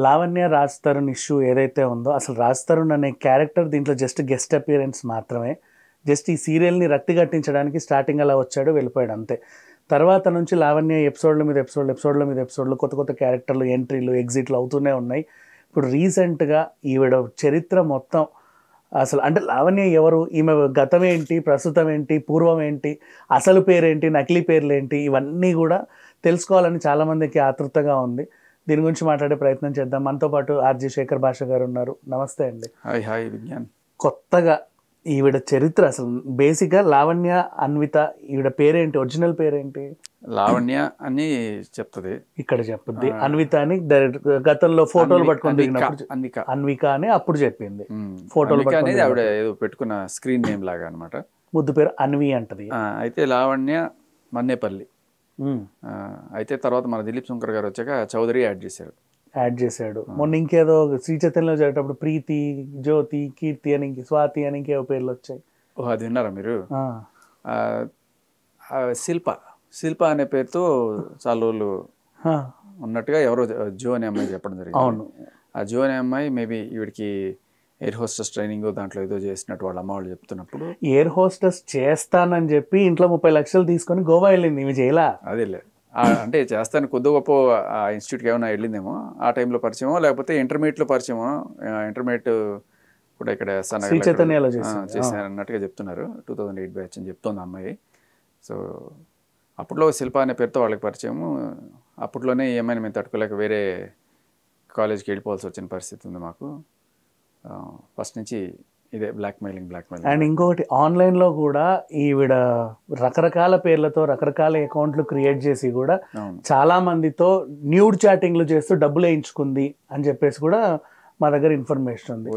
Lavanya Raj Tarun issue ఏదైతే ఉందో అసలు రాజ్ తరుణ్ అనే క్యారెక్టర్ దీంట్లో జస్ట్ గెస్ట్ అపియరెన్స్ మాత్రమే. జస్ట్ ఈ సీరియల్ని రక్తి కట్టించడానికి స్టార్టింగ్ అలా వచ్చాడు, వెళ్ళిపోయాడు అంతే. తర్వాత నుంచి లావణ్య ఎపిసోడ్ల మీద ఎపిసోడ్లు కొత్త కొత్త క్యారెక్టర్లు, ఎంట్రీలు, ఎగ్జిట్లు అవుతూనే ఉన్నాయి. ఇప్పుడు రీసెంట్గా ఈవిడ చరిత్ర మొత్తం అసలు అంటే లావణ్య ఎవరు, ఈమె గతం ఏంటి, ప్రస్తుతం ఏంటి, పూర్వం ఏంటి, అసలు పేరేంటి, నకిలీ పేర్లు ఏంటి, ఇవన్నీ కూడా తెలుసుకోవాలని చాలామందికి ఆతృతగా ఉంది. దీని గురించి మాట్లాడే ప్రయత్నం చేద్దాం. మనతో పాటు ఆర్జే శేఖర్ భాష గారు ఉన్నారు. నమస్తే అండి. Hi hi Vignan. కొత్తగా ఈవిడ చరిత్ర అసలు బేసిక్గా లావణ్య అన్విత, ఈవిడ పేరేంటి, ఒరిజినల్ పేరేంటి? లావణ్య అని చెప్తుంది ఇక్కడ చెప్పింది, అన్విత అని గతంలో ఫోటోలు పట్టుకొని దిగినప్పుడు అన్విక అని అప్పుడు చెప్పింది. ఫోటోలు అనేది ఆవిడ ఏదో పెట్టుకున్న స్క్రీన్ నేమ్ లాగా అనమాట. ముద్దు పేరు అన్వి అంటది. అయితే లావణ్య మన్నేపల్లి. అయితే తర్వాత మన దిలీప్ శంకర్ గారు వచ్చాక చౌదరి యాడ్ చేశాడు. మొన్న ఇంకేదో శ్రీ చైతన్యలో జరిగేటప్పుడు ప్రీతి, జ్యోతి, కీర్తి అని, స్వాతి అని ఇంకేవో పేర్లు వచ్చాయి. ఓహ్, అది విన్నారా మీరు? శిల్ప అనే పేరుతో చాలా రోజులు ఉన్నట్టుగా ఎవరో జో అనే అమ్మాయి చెప్పడం జరిగింది. అవును, ఆ జో అనే అమ్మాయి మేబీ ఈవిడికి ఎయిర్ హోస్టెస్ ట్రైనింగ్ దాంట్లో ఏదో చేసినట్టు వాళ్ళ అమ్మ వాళ్ళు చెప్తున్నప్పుడు, ఎయిర్ హోస్టెస్ చేస్తానని చెప్పి ఇంట్లో 30 లక్షలు తీసుకొని గోవా వెళ్ళింది. ఇవి చేయలా? అదేలే, అంటే చేస్తాను కొద్ది గొప్ప ఆ ఇన్స్టిట్యూట్కి ఏమైనా వెళ్ళిందేమో ఆ టైంలో పరిచయమో, లేకపోతే ఇంటర్మీడియట్లో పరిచయమో. ఇంటర్మీడియట్ కూడా ఇక్కడ చైతన్యలో చేశాను అన్నట్టుగా చెప్తున్నారు. 2008 బ్యాచ్ అని చెప్తోంది అమ్మాయి. సో అప్పట్లో శిల్ప అనే పేరుతో వాళ్ళకి పరిచయము. అప్పట్లోనే ఏమైనా మేము తట్టుకోలేక వేరే కాలేజ్కి వెళ్ళిపోవాల్సి వచ్చిన పరిస్థితి ఉంది మాకు. ఫస్ట్ నుంచి ఇదే బ్లాక్మెయిలింగ్. అండ్ ఇంకొకటి, ఆన్లైన్లో కూడా ఈవిడ రకరకాల పేర్లతో రకరకాల అకౌంట్లు క్రియేట్ చేసి కూడా చాలా మందితో న్యూడ్ చాటింగ్లు చేస్తూ డబ్బులు వేయించుకుంది అని చెప్పేసి కూడా మా దగ్గర ఇన్ఫర్మేషన్ ఉంది.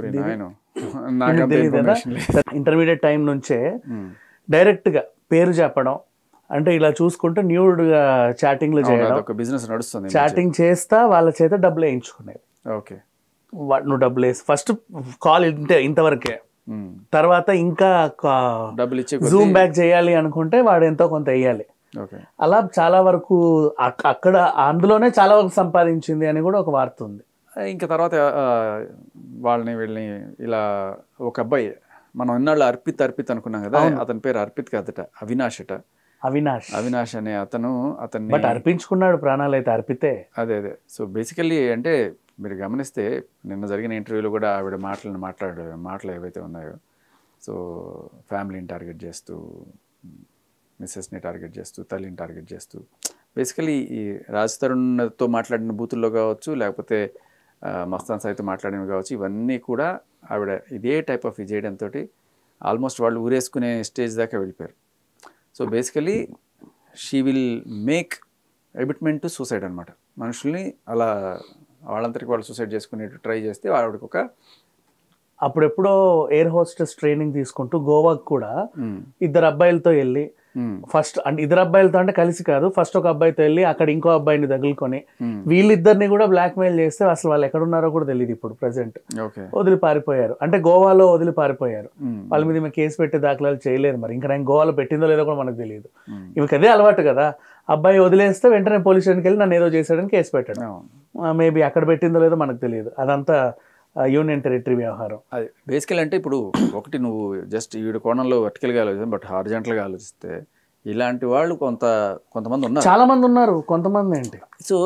ఇంటర్మీడియట్ టైం నుంచే డైరెక్ట్గా పేరు చెప్పడం, అంటే ఇలా చూసుకుంటూ న్యూడ్ చాటింగ్లు చేయడం, బిజినెస్ నడుస్తుంది. చాటింగ్ చేస్తా వాళ్ళ చేత డబ్బులు వేయించుకునేది. ఓకే, నువ్వు డబ్బులు వేసి ఫస్ట్ కాల్ ఇంతవరకే, తర్వాత ఇంకా డబ్బులు ఇచ్చి జూమ్ బ్యాక్ చేయాలి అనుకుంటే వాడు ఎంతో కొంత వేయాలి. అలా చాలా వరకు అక్కడ అందులోనే చాలా వరకు సంపాదించింది అని కూడా ఒక వార్త ఉంది. ఇంకా తర్వాత వీళ్ళని ఇలా ఒక అబ్బాయి, మనం ఇన్నాళ్ళు అర్పిత్ అనుకున్నాం కదా, అతని పేరు అర్పిత్ కాదట, అవినాష్ అనే అతన్ని బట్ అర్పించుకున్నాడు ప్రాణాలు అయితే అర్పితే. అదే. సో బేసికల్లీ అంటే మీరు గమనిస్తే నిన్న జరిగిన ఇంటర్వ్యూలో కూడా ఆవిడ మాటలు ఏవైతే ఉన్నాయో, సో ఫ్యామిలీని టార్గెట్ చేస్తూ, మిస్సెస్ని టార్గెట్ చేస్తూ, తల్లిని టార్గెట్ చేస్తూ, బేసికలీ ఈ రాజ్ తరుణ్తో మాట్లాడిన బూతుల్లో కావచ్చు, లేకపోతే మస్తాన్ సాయితో మాట్లాడినవి కావచ్చు, ఇవన్నీ కూడా ఆవిడ ఇదే టైప్ ఆఫ్ చేయడంతో ఆల్మోస్ట్ వాళ్ళు ఊరేసుకునే స్టేజ్ దాకా వెళ్ళిపోయారు. So basically she will make abetment to suicide అనమాట. మనుషుల్ని అలా వాళ్ళంతటికి వాళ్ళు సూసైడ్ చేసుకునేట్టు ట్రై చేస్తే ఆవిడకి ఒక అప్పుడెప్పుడో ఎయిర్ హోస్టెస్ ట్రైనింగ్ తీసుకుంటూ గోవాకు కూడా ఇద్దరు అబ్బాయిలతో వెళ్ళి, ఫస్ట్ అంటే ఇద్దరు అబ్బాయిలతో అంటే కలిసి కాదు, ఫస్ట్ ఒక అబ్బాయితో వెళ్ళి అక్కడ ఇంకో అబ్బాయిని తగులుకొని వీళ్ళిద్దరిని కూడా బ్లాక్మెయిల్ చేస్తే అసలు వాళ్ళు ఎక్కడున్నారో కూడా తెలియదు. ఇప్పుడు ప్రెసెంట్ వదిలి పారిపోయారు, అంటే గోవాలో వదిలి పారిపోయారు. వాళ్ళ మీద ఈమె కేసు పెట్టే దాఖలాలు చేయలేదు. మరి ఇంకా నేను గోవాలో పెట్టిందో లేదో కూడా మనకు తెలియదు. ఈమెకి అదే అలవాటు కదా, అబ్బాయి వదిలేస్తే వెంటనే పోలీస్ స్టేషన్కి వెళ్ళి నన్ను ఏదో చేశాడని కేసు పెట్టాడు. మేబీ అక్కడ పెట్టిందో లేదో మనకు తెలియదు. అదంతా యూనియన్ టెరిటరీ వ్యవహారం. అది బేసికల్ అంటే ఇప్పుడు ఒకటి నువ్వు జస్ట్ ఈవిడ కోణంలో వర్టికల్గా ఆలోచిస్తాం, బట్ హారిజాంటల్గా ఆలోచిస్తే ఇలాంటి వాళ్ళు కొంతమంది ఉన్నారు, చాలా మంది ఉన్నారు. కొంతమంది ఏంటి, సో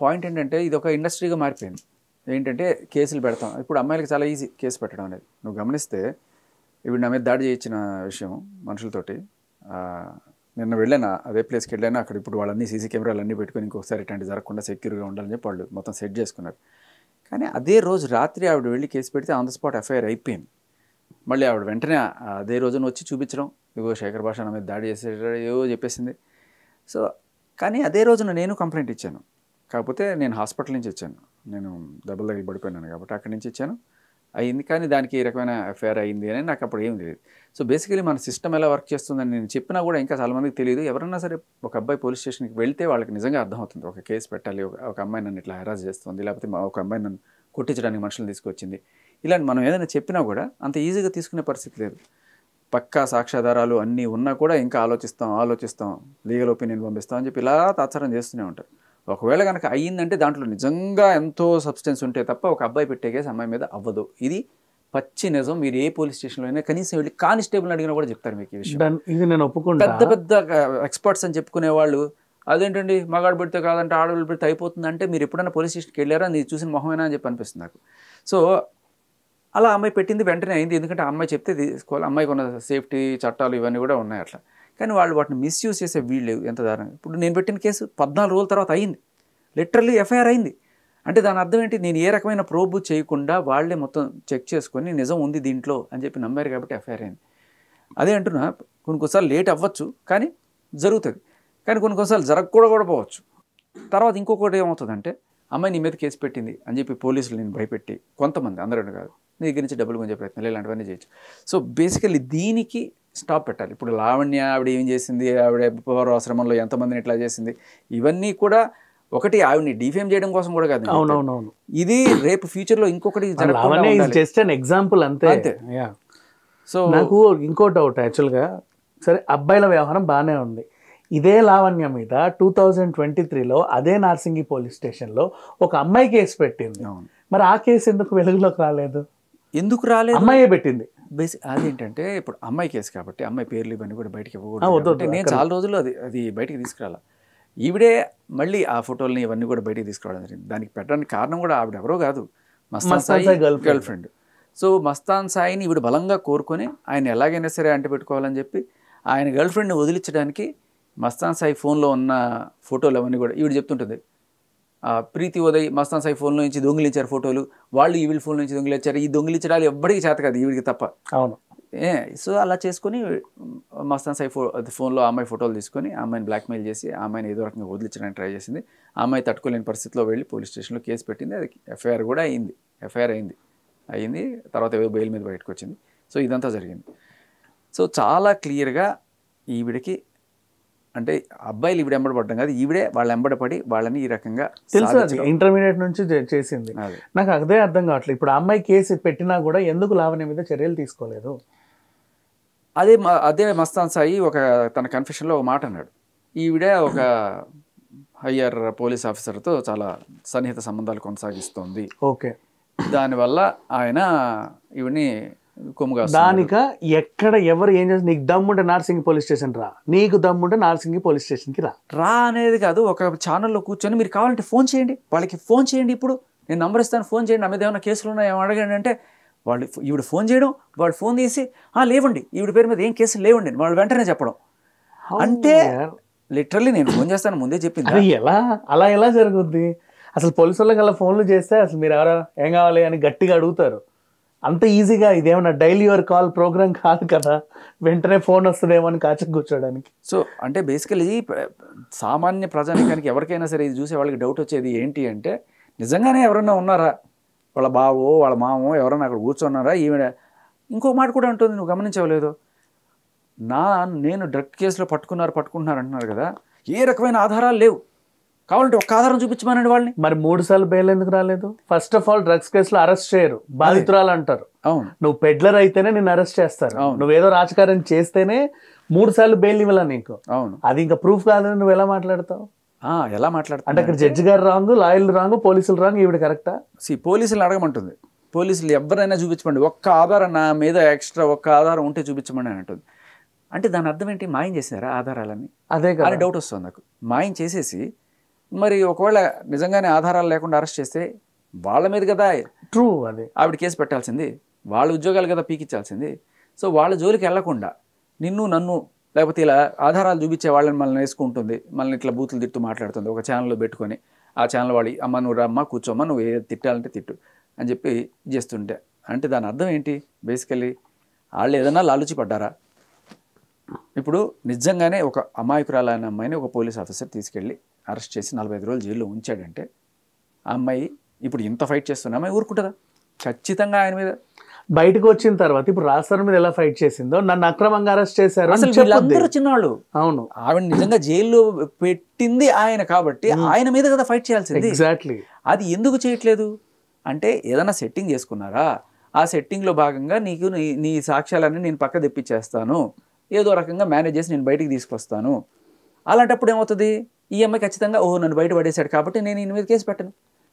పాయింట్ ఏంటంటే ఇది ఒక ఇండస్ట్రీగా మారిపోయింది. ఏంటంటే కేసులు పెడతాం. ఇప్పుడు అమ్మాయిలకి చాలా ఈజీ కేసు పెట్టడం అనేది. నువ్వు గమనిస్తే ఇప్పుడు నా మీద దాడి చేయించిన విషయం మనుషులతోటి, నిన్న వెళ్ళాను అదే ప్లేస్కి వెళ్ళాను. అక్కడ ఇప్పుడు వాళ్ళన్నీ సీసీ కెమెరాలు అన్నీ పెట్టుకొని ఇంకొకసారి ఇట్లాంటి జరగకుండా సెక్యూర్గా ఉండాలని చెప్పి వాళ్ళు మొత్తం సెట్ చేసుకున్నారు. కానీ అదే రోజు రాత్రి ఆవిడ వెళ్ళి కేసు పెడితే ఆన్ ద స్పాట్ ఎఫ్ఐఆర్ అయిపోయింది. మళ్ళీ ఆవిడ వెంటనే అదే రోజున వచ్చి చూపించడం, ఇగో శేఖర్ భాష నా మీద దాడి చేసేటాడు ఏవో చెప్పేసింది. సో కానీ అదే రోజున నేను కంప్లైంట్ ఇచ్చాను. కాకపోతే నేను హాస్పిటల్ నుంచి వచ్చాను, నేను దెబ్బలు తగిలి పడిపోయినాను కాబట్టి అక్కడి నుంచి ఇచ్చాను, అయింది. కానీ దానికి ఈ రకమైన ఎఫ్ఐఆర్ అయింది అని నాకు అప్పుడు ఏం తెలియదు. సో బేసికలీ మన సిస్టమ్ ఎలా వర్క్ చేస్తుందని నేను చెప్పినా కూడా ఇంకా చాలామందికి తెలియదు. ఎవరన్నా సరే ఒక అబ్బాయి పోలీస్ స్టేషన్కి వెళ్తే వాళ్ళకి నిజంగా అర్థమవుతుంది, ఒక కేసు పెట్టాలి, ఒక అమ్మాయి నన్ను ఇట్లా హెరాస్ చేస్తుంది, లేకపోతే ఒక అమ్మాయి నన్ను కొట్టించడానికి మనుషులను తీసుకొచ్చింది, ఇలాంటి మనం ఏదైనా చెప్పినా కూడా అంత ఈజీగా తీసుకునే పరిస్థితి లేదు. పక్కా సాక్ష్యాధారాలు అన్నీ ఉన్నా కూడా ఇంకా ఆలోచిస్తాం లీగల్ ఒపీనియన్ పంపిస్తాం అని చెప్పి ఇలా తాత్సారం చేస్తూనే ఉంటారు. ఒకవేళ కనుక అయ్యిందంటే దాంట్లో నిజంగా ఎంతో సబ్స్టెన్స్ ఉంటే తప్ప ఒక అబ్బాయి పెట్టే కేసు అమ్మాయి మీద అవ్వదు. ఇది పచ్చి నిజం. మీరు ఏ పోలీస్ స్టేషన్లో అయినా కనీసం వెళ్ళి కానిస్టేబుల్ అడిగినా కూడా చెప్తారు మీకు ఈ విషయం. ఇది నేను ఒప్పుకుంటా. పెద్ద పెద్ద ఎక్స్పర్ట్స్ అని చెప్పుకునే వాళ్ళు అదేంటండి మగాడు పెడితే కాదంటే ఆడవాళ్ళు పెడితే అయిపోతుంది అంటే మీరు ఎప్పుడైనా పోలీస్ స్టేషన్కి వెళ్ళారా, నీ చూసిన మొహమేనా అని చెప్పి అనిపిస్తుంది నాకు. సో అలా అమ్మాయి పెట్టింది వెంటనే అయింది, ఎందుకంటే ఆ అమ్మాయి చెప్తే తీసుకోవాలి. అమ్మాయికి ఉన్న సేఫ్టీ చట్టాలు ఇవన్నీ కూడా ఉన్నాయి అట్లా. కానీ వాళ్ళు వాటిని మిస్యూజ్ చేసే వీళ్ళు ఎంత దారుణంగా. ఇప్పుడు నేను పెట్టిన కేసు 14 రోజుల తర్వాత అయింది, లిటరల్లీ ఎఫ్ఐఆర్ అయింది. అంటే దాని అర్థం ఏంటి, నేను ఏ రకమైన ప్రోబ్ చేయకుండా వాళ్ళే మొత్తం చెక్ చేసుకొని నిజం ఉంది దీంట్లో అని చెప్పి నమ్మారు కాబట్టి ఎఫ్ఐఆర్ అయింది. అదే అంటున్నా, కొన్నిసార్లు లేట్ అవ్వచ్చు కానీ జరుగుతుంది, కానీ కొన్నిసార్లు జరగకూడా పోవచ్చు. తర్వాత ఇంకొకటి ఏమవుతుందంటే, అమ్మాయి నీ మీద కేసు పెట్టింది అని చెప్పి పోలీసులు నేను భయపెట్టి కొంతమంది, అందరూ కాదు, నీ దగ్గర నుంచి డబ్బులు కొంచెం ప్రయత్నాలు ఇలాంటివన్నీ చేయొచ్చు. సో బేసికల్లీ దీనికి స్టాప్ పెట్టాలి. ఇప్పుడు లావణ్య ఆవిడ ఏం చేసింది, ఆవిడ పూర్వాశ్రమంలో ఎంతమందిని ఇట్లా చేసింది, ఇవన్నీ కూడా ఒకటి ఆవిడని డిఫేమ్ చేయడం కోసం కూడా కాదు. అవునవునవును, ఇది రేపు ఫ్యూచర్లో ఇంకొకటి జస్ట్ అన్ ఎగ్జాంపుల్ అంతే. సో నాకు ఇంకో డౌట్ యాక్చువల్గా, సరే అబ్బాయిల వ్యవహారం బాగానే ఉంది, ఇదే లావణ్య మీద 2023లో అదే నార్సింగి పోలీస్ స్టేషన్లో ఒక అమ్మాయి కేసు పెట్టింది. మరి ఆ కేసు ఎందుకు వెలుగులోకి రాలేదు? ఎందుకు రాలేదు? అమ్మాయే పెట్టింది. అదేంటంటే ఇప్పుడు అమ్మాయి కేసు కాబట్టి అమ్మాయి పేర్లు ఇవన్నీ కూడా బయటకి ఇవ్వకూడదు. నేను చాలా రోజులు అది బయటికి తీసుకురాలా. ఈవిడే మళ్ళీ ఆ ఫోటోలని ఇవన్నీ కూడా బయటికి తీసుకురావడం జరిగింది. దానికి పెట్టడానికి కారణం కూడా ఆవిడ ఎవరో కాదు, Mastan Sai girl friend. So Mastan సాయిని ఈవిడ బలంగా కోరుకొని ఆయన ఎలాగైనా సరే అంటి పెట్టుకోవాలని చెప్పి ఆయన గర్ల్ ఫ్రెండ్ని వదిలించడానికి మస్తాన్ సాయి ఫోన్లో ఉన్న ఫోటోలు అవన్నీ కూడా ఈవిడ చెప్తుంటుంది. ప్రీతి ఉదయ్ మస్తాన్ సాయి ఫోన్లో నుంచి దొంగిలించారు ఫోటోలు, వాళ్ళు ఈవిడ ఫోన్ నుంచి దొంగిలించారు, ఈ దొంగిలించడాలు ఎవ్వడికి చేత కాదు, ఈవిడికి తప్ప. అవును. సో అలా చేసుకొని మస్తాన్ సాయి ఫోన్లో ఆ అమ్మాయి ఫోటోలు తీసుకొని ఆ అమ్మాయిని బ్లాక్మెయిల్ చేసి ఆ అమ్మాయిని ఏదో రకంగా వదిలించడానికి ట్రై చేసింది. ఆ అమ్మాయి తట్టుకోలేని పరిస్థితిలో వెళ్ళి పోలీస్ స్టేషన్లో కేసు పెట్టింది. అది ఎఫ్ఐఆర్ కూడా అయింది. తర్వాత ఏదో బెయిల్ మీద బయటకు వచ్చింది. సో ఇదంతా జరిగింది. సో చాలా క్లియర్గా ఈవిడకి, అంటే అబ్బాయిలు ఈవిడ ఎంబడపడ్డం కాదు, ఈవిడే వాళ్ళ ఎంబడపడి వాళ్ళని ఈ రకంగా తెలుసు. ఇంటర్మీడియట్ నుంచి చేసింది. నాకు అదే అర్థం కావట్లేదు. ఇప్పుడు అమ్మాయి కేసు పెట్టినా కూడా ఎందుకు లావణ్య మీద చర్యలు తీసుకోలేదు? అదే మస్తాన్ సాయి తన కన్ఫెషన్లో ఒక మాట అన్నాడు. ఈవిడ ఒక హయ్యర్ పోలీస్ ఆఫీసర్తో చాలా సన్నిహిత సంబంధాలు కొనసాగిస్తోంది. ఓకే. దానివల్ల ఆయన ఈవిడ్ని కొమ్ముగా దానిక ఎక్కడ ఎవరు ఏం చేసి, నీకు దమ్ముంటే నార్సింగి పోలీస్ స్టేషన్ రా, నీకు దమ్ముంటే నార్సింగి పోలీస్ స్టేషన్కి రా అనేది కాదు. ఒక ఛానల్లో కూర్చొని మీరు కావాలంటే ఫోన్ చేయండి, వాళ్ళకి ఫోన్ చేయండి, ఇప్పుడు నేను నంబర్ ఇస్తాను, ఫోన్ చేయండి, నా మీద ఏమైనా కేసులు ఉన్నాయో ఏమో అడగండి అంటే వాళ్ళు ఈవిడ ఫోన్ చేయడం, వాళ్ళు ఫోన్ తీసి లేవండి ఈవిడ పేరు మీద ఏం కేసులు లేవండి వాళ్ళు వెంటనే చెప్పడం. అంటే లిటరల్లీ నేను ఫోన్ చేస్తాను ముందే చెప్పింది. అలా ఎలా జరుగుద్ది అసలు? పోలీసు వాళ్ళకి అలా ఫోన్లు చేస్తే అసలు మీరు ఎవరా ఏం కావాలి అని గట్టిగా అడుగుతారు. అంత ఈజీగా ఇదేమన్నా డైలీ యువర్ కాల్ ప్రోగ్రామ్ కాదు కదా, వెంటనే ఫోన్ వస్తుందేమో అని కాచకు కూర్చోడానికి. సో అంటే బేసికలీ సామాన్య ప్రజానికానికి ఎవరికైనా సరే ఇది చూసే వాళ్ళకి డౌట్ వచ్చేది ఏంటి అంటే, నిజంగానే ఎవరన్నా ఉన్నారా, వాళ్ళ బావో వాళ్ళ మామో ఎవరన్నా అక్కడ కూర్చున్నారా? ఈవిడ ఇంకో మాట కూడా ఉంటుంది, నువ్వు గమనించవలేదు, నేను డ్రగ్ కేసులో పట్టుకుంటున్నారు అంటున్నారు కదా, ఏ రకమైన ఆధారాలు లేవు, కావాలంటే ఒక్క ఆధారం చూపించమనండి వాళ్ళని. మరి 3 సార్లు బెయిల్ ఎందుకు రాలేదు? ఫస్ట్ ఆఫ్ ఆల్ డ్రగ్స్ కేసులో అరెస్ట్ చేయరు, బాధితురాలు అంటారు. అవును, నువ్వు పెడ్లర్ అయితేనే నేను అరెస్ట్ చేస్తారు, నువ్వేదో రాజకారం చేస్తేనే 3 సార్లు బెయిల్ ఇవ్వాల నీకు. అవును, అది ఇంకా ప్రూఫ్ కాదని నువ్వు ఎలా మాట్లాడతావు? ఎలా మాట్లాడతావు అంటే ఇక్కడ జడ్జి గారు రాంగ్, లాయర్లు రాంగ్, పోలీసులు రాంగ్, ఈవిడ కరెక్టా? పోలీసులు అడగమంటుంది, పోలీసులు ఎవరైనా చూపించమండి, ఒక్క ఆధారం నా మీద ఎక్స్ట్రా ఒక్క ఆధారం ఉంటే చూపించమని అని అంటుంది. అంటే దాని అర్థం ఏంటి, మాయం చేశారా ఆధారాలన్నీ? అదే కదా డౌట్ వస్తుంది నాకు. మాయం చేసేసి మరి ఒకవేళ నిజంగానే ఆధారాలు లేకుండా అరెస్ట్ చేస్తే వాళ్ళ మీద కదా ట్రూ అది ఆవిడ కేసు పెట్టాల్సింది, వాళ్ళ ఉద్యోగాలు కదా పీకించాల్సింది. సో వాళ్ళ జోలికి వెళ్లకుండా నన్ను లేకపోతే ఇలా ఆధారాలు చూపించే వాళ్ళని మనల్ని వేసుకుంటుంది, మనల్ని ఇట్లా బూతులు తిట్టు మాట్లాడుతుంది, ఒక ఛానల్లో పెట్టుకొని ఆ ఛానల్ వాళ్ళు అమ్మ నువ్వు రమ్మ కూర్చోమ్మ, నువ్వు ఏది తిట్టాలంటే తిట్టు అని చెప్పి చేస్తుంటే, అంటే దాని అర్థం ఏంటి? బేసికలీ వాళ్ళు ఏదైనా లాలుచి పడ్డారా? ఇప్పుడు నిజంగానే ఒక అమాయకురాలైన అమ్మాయిని ఒక పోలీస్ ఆఫీసర్ తీసుకెళ్ళి అరెస్ట్ చేసి 45 రోజులు జైల్లో ఉంచాడంటే, ఆ అమ్మాయి ఇప్పుడు ఇంత ఫైట్ చేస్తున్న అమ్మాయి ఊరుకుంటుందా? ఖచ్చితంగా ఆయన మీద బయటకు వచ్చిన తర్వాత ఇప్పుడు రాజస్థాన్ మీద ఎలా ఫైట్ చేసిందో, నన్ను అక్రమంగా అరెస్ట్ చేశారు, అసలు వీళ్ళందరూ చిన్నవాళ్ళు. అవును, ఆవిడ నిజంగా జైల్లో పెట్టింది ఆయన కాబట్టి ఆయన మీద కదా ఫైట్ చేయాల్సింది. ఎగ్జాక్ట్లీ. అది ఎందుకు చేయట్లేదు అంటే, ఏదైనా సెట్టింగ్ చేసుకున్నారా? ఆ సెట్టింగ్లో భాగంగా నీకు నీ సాక్ష్యాలన్నీ నేను పక్క తెప్పించేస్తాను, ఏదో రకంగా మేనేజ్ చేసి నేను బయటికి తీసుకొస్తాను. అలాంటప్పుడు ఏమవుతుంది, ఈ అమ్మాయి ఖచ్చితంగా నన్ను బయట పడేశాడు కాబట్టి నేను ఈయన మీద కేసు పెట్టను.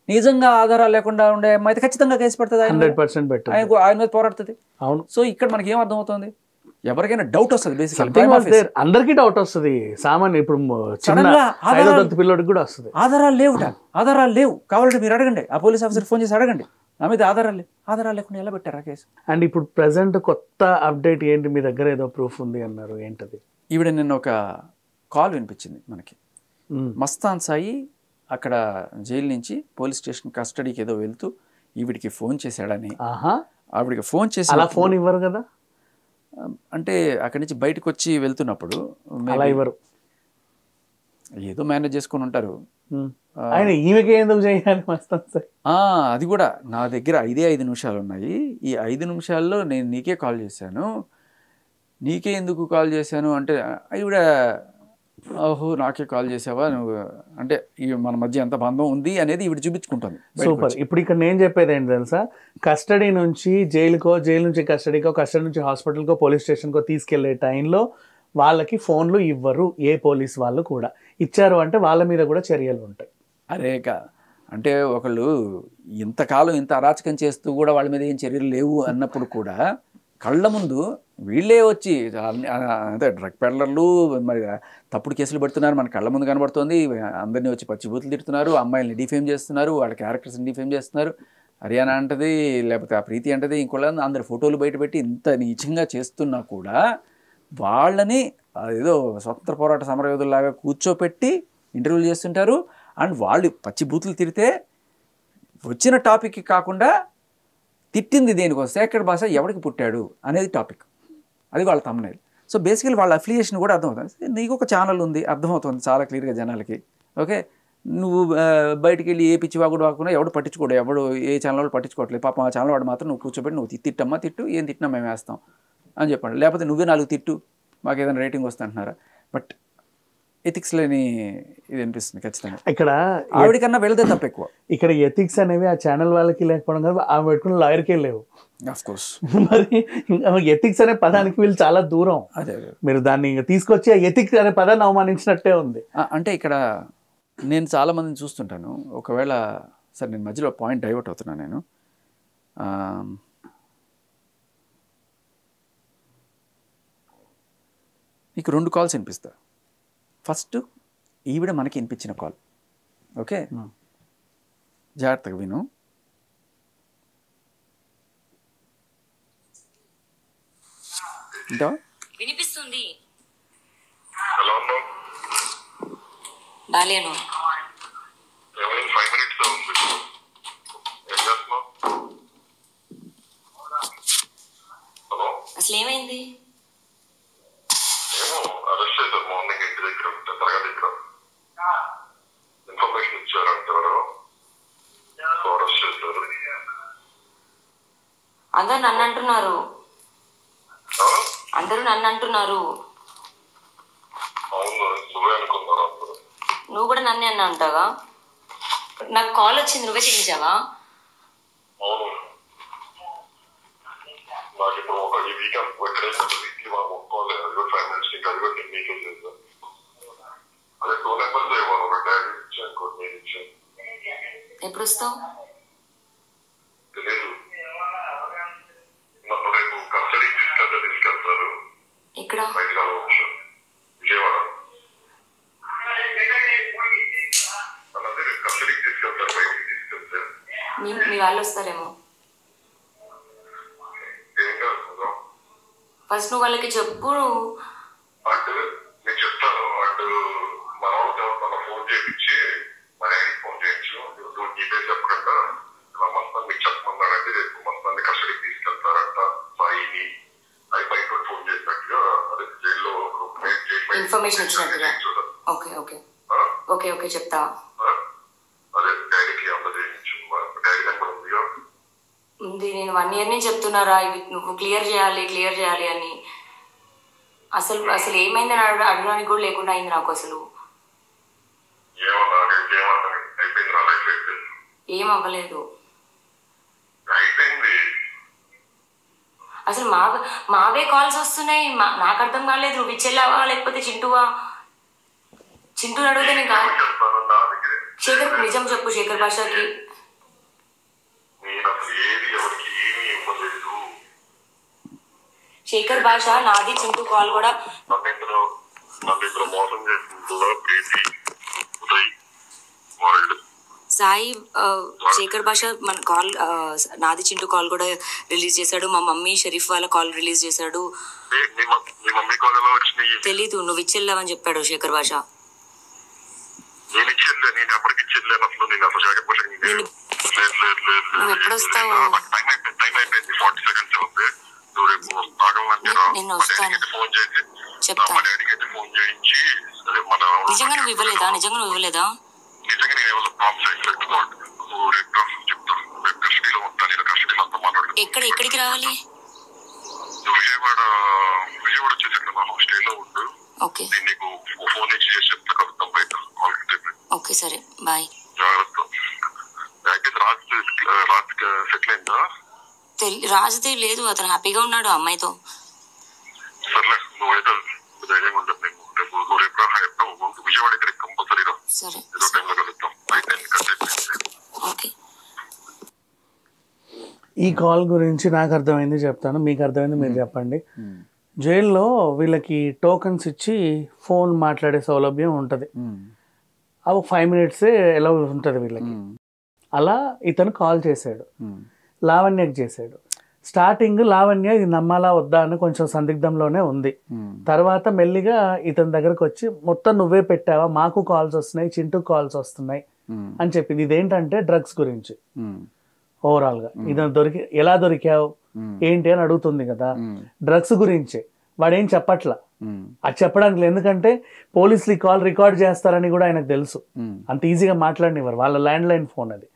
నిజంగా ఆధారాలు లేకుండా ఉండే అమ్మాయి అయితే ఖచ్చితంగా కేసు పెడుతుంది, 100% పెట్టు. ఆయన మీద పోరాడుతుంది. అవును. సో ఇక్కడ మనకి ఏం అర్థమవుతుంది, ఎవరికైనా డౌట్ వస్తుంది అందరికీ డౌట్ వస్తుంది సామాన్య. ఇప్పుడు పిల్లడికి కూడా వస్తుంది, ఆధారాలు లేవు, కావాలంటే మీరు అడగండి, ఆ పోలీస్ ఆఫీసర్ ఫోన్ చేసి అడగండి, నా మీద ఆధారాలు లేకుండా ఎలా పెట్టారా కేసు. అండ్ ఇప్పుడు ప్రెసెంట్ కొత్త అప్డేట్ ఏంటి, మీ దగ్గర ఏదో ప్రూఫ్ ఉంది అన్నారు, ఏంటది? ఈవిడ నిన్న ఒక కాల్ వినిపించింది మనకి. మస్తాన్ సాయి అక్కడ జైలు నుంచి పోలీస్ స్టేషన్ కస్టడీకి ఏదో వెళ్తూ ఈవిడికి ఫోన్ చేశాడని. ఆవిడికి ఫోన్ చేసి, అలా ఫోన్ ఇవ్వరు కదా, అంటే అక్కడి నుంచి బయటకు వచ్చి వెళ్తున్నప్పుడు అలా ఇవ్వరు, ఏదో మేనేజ్ చేసుకుని ఉంటారు. ఆయన ఈమెకి ఎందుకు చేయాలి మస్తాన్ సాయి? అది కూడా నా దగ్గర 5 నిమిషాలు ఉన్నాయి, ఈ 5 నిమిషాల్లో నేను నీకే కాల్ చేశాను, నీకే ఎందుకు కాల్ చేశాను అంటే ఈవిడ నాకే కాల్ చేసావా నువ్వు అంటే మన మధ్య ఎంత బంధం ఉంది అనేది ఈవిడ చూపించుకుంటుంది. సూపర్. ఇప్పుడు ఇక్కడ నేను చెప్పేది ఏంటి తెలుసా, కస్టడీ నుంచి జైలుకో, జైలు నుంచి కస్టడీకో, కస్టడీ నుంచి హాస్పిటల్కో, పోలీస్ స్టేషన్కో తీసుకెళ్లే టైంలో వాళ్ళకి ఫోన్లు ఇవ్వరు ఏ పోలీస్ వాళ్ళు కూడా. ఇచ్చారు అంటే వాళ్ళ మీద కూడా చర్యలు ఉంటాయి. అంటే ఒకళ్ళు ఇంతకాలం ఇంత అరాచకం చేస్తూ కూడా వాళ్ళ మీద ఏం చర్యలు లేవు అన్నప్పుడు కూడా కళ్ళ ముందు వీళ్ళే వచ్చి అంటే డ్రగ్ పెడ్లర్లు మరి తప్పుడు కేసులు పెడుతున్నారు, మన కళ్ళ ముందు కనబడుతుంది, అందరినీ వచ్చి పచ్చిబూతులు తిడుతున్నారు, అమ్మాయిల్ని డిఫేమ్ చేస్తున్నారు, వాళ్ళ క్యారెక్టర్స్ని డిఫేమ్ చేస్తున్నారు. హర్యానా అంటది, లేకపోతే ఆ ప్రీతి అంటది, ఇంకోళ్ళ అందరి ఫోటోలు బయటపెట్టి ఇంత నీచంగా చేస్తున్నా కూడా వాళ్ళని ఏదో స్వతంత్ర పోరాట సమరయోధుల్లాగా కూర్చోపెట్టి ఇంటర్వ్యూలు చేస్తుంటారు. అండ్ వాళ్ళు పచ్చి బూతులు తిరితే వచ్చిన టాపిక్ కాకుండా తిట్టింది దేనికోసం, సేక్రెడ్ భాష ఎవరికి పుట్టాడు అనేది టాపిక్, అది వాళ్ళ thumbnail. సో బేసికలీ వాళ్ళ అఫిలియేషన్ కూడా అర్థమవుతుంది. నీకు ఒక ఛానల్ ఉంది, అర్థమవుతుంది చాలా క్లియర్గా జనాలకి. ఓకే, నువ్వు బయటికి వెళ్ళి ఏ పిచ్చి వాగుడు వాకుండా ఎవడు పట్టించుకోడు, ఎవడు ఏ ఛానల్ వాళ్ళు పట్టించుకోవట్లేదు. పాపం ఆ ఛానల్ వాడు మాత్రం నువ్వు కూర్చోబెట్టి నువ్వు తిట్టమ్మా తిట్టు, ఏం తిట్టినా మేము వేస్తాం అని చెప్పండి, లేకపోతే నువ్వే 4 తిట్టు మాకు ఏదైనా రేటింగ్ వస్తుంది అంటున్నారా. బట్ ఎథిక్స్ లేని ఇది అనిపిస్తుంది ఖచ్చితంగా. ఇక్కడ ఆవిడకన్నా వెళ్తే తప్ప ఎక్కువ. ఇక్కడ ఎథిక్స్ అనేవి ఆ ఛానల్ వాళ్ళకి లేకపోవడం కాదు, ఆమె పెట్టుకున్న లాయర్కే లేవు. Of course. మరి ఎథిక్స్ అనే పదానికి వీళ్ళు చాలా దూరం. అదే మీరు దాన్ని తీసుకొచ్చి ఆ ఎథిక్స్ అనే పదాన్ని అవమానించినట్టే ఉంది. అంటే ఇక్కడ నేను చాలా మందిని చూస్తుంటాను, ఒకవేళ సరే నేను మధ్యలో పాయింట్ డైవర్ట్ అవుతున్నాను. నేను మీకు 2 కాల్స్ వినిపిస్తా. ఫస్ట్ ఈవిడ మనకి వినిపించిన కాల్, ఓకే, జాగ్రత్తగా విను. వినిపిస్తుంది. బాలేను. అసలు ఏమైంది? అందరూ నన్ను అంటున్నారు. నువ్వు కూడా నన్నే అన్నా అంటావా? నాకు కాల్ వచ్చింది, నువ్వే చేయించావా? ఎప్పుడు వస్తావు? ఇక్కడ మీ వాళ్ళు వస్తారేమో. ఫస్ట్ నువ్వు వాళ్ళకి చెప్పు. ఇన్ఫర్మేషన్ ఇచ్చినట్టుగా. ఓకే ఓకే ఓకే ఓకే చెప్తా. ఉంది, నేను 1 year నుంచి చెప్తున్నారా ఇవి నువ్వు క్లియర్ చేయాలి అని. అసలు ఏమైందని అడగడానికి కూడా లేకుండా అయింది నాకు. అసలు ఏం అవ్వలేదు. అసలు మావే కాల్స్ వస్తున్నాయి, నాకు అర్థం కాలేదు. నువ్వు విచ్చెల్లావా లేకపోతే చింటువా? చింటూని అడిగితే నేను కాదు. శేఖర్ నిజం చెప్పు, శేఖర్ భాషకి శేఖర్ భాష నాది చింటూ కాల్ కూడా సాయి శేఖర్ భాష మన కాల్ నాది చింటూ కాల్ కూడా రిలీజ్ చేశాడు. మా మమ్మీ షరీఫ్ వాళ్ళ కాల్ రిలీజ్ చేశాడు. తెలీదు, నువ్వు ఇచ్చెళ్ళావని చెప్పాడు శేఖర్ భాష. నువ్వు ఎప్పుడు వస్తావు? నేను వస్తాను, చెప్తాను. నిజంగా నువ్వు ఇవ్వలేదా? నిజంగా నువ్వు ఇవ్వలేదా? ఎక్కడికి రావాలి? ఓకే ఓకే సరే బాయ్. రాజుదే లేదు, అతను హ్యాపీగా ఉన్నాడు అమ్మాయితో. సరే ఓకే. ఈ కాల్ గురించి నాకు అర్థమైంది చెప్తాను, మీకు అర్థమైంది మీరు చెప్పండి. జైల్లో వీళ్ళకి టోకన్స్ ఇచ్చి ఫోన్ మాట్లాడే సౌలభ్యం ఉంటుంది. అవి 5 minutes ఎలా ఉంటుంది వీళ్ళకి. అలా ఇతను కాల్ చేశాడు, లావణ్యకి చేశాడు. స్టార్టింగ్ లావణ్య ఇది నమ్మాలా వద్దా అని కొంచెం సందిగ్ధంలోనే ఉంది. తర్వాత మెల్లిగా ఇతని దగ్గరకు వచ్చి మొత్తం నువ్వే పెట్టావా, మాకు కాల్స్ వస్తున్నాయి, చింటూ కాల్స్ వస్తున్నాయి అని చెప్పింది. ఇదేంటంటే డ్రగ్స్ గురించి ఓవరాల్గా. ఇతను ఎలా దొరికావు ఏంటి అని అడుగుతుంది కదా, డ్రగ్స్ గురించే. వాడేం చెప్పట్లా, అది చెప్పడానికి లేదు. ఎందుకంటే పోలీసులు ఈ కాల్ రికార్డ్ చేస్తారని కూడా ఆయనకు తెలుసు. అంత ఈజీగా మాట్లాడినవారు, వాళ్ళ ల్యాండ్ లైన్ ఫోన్ అది.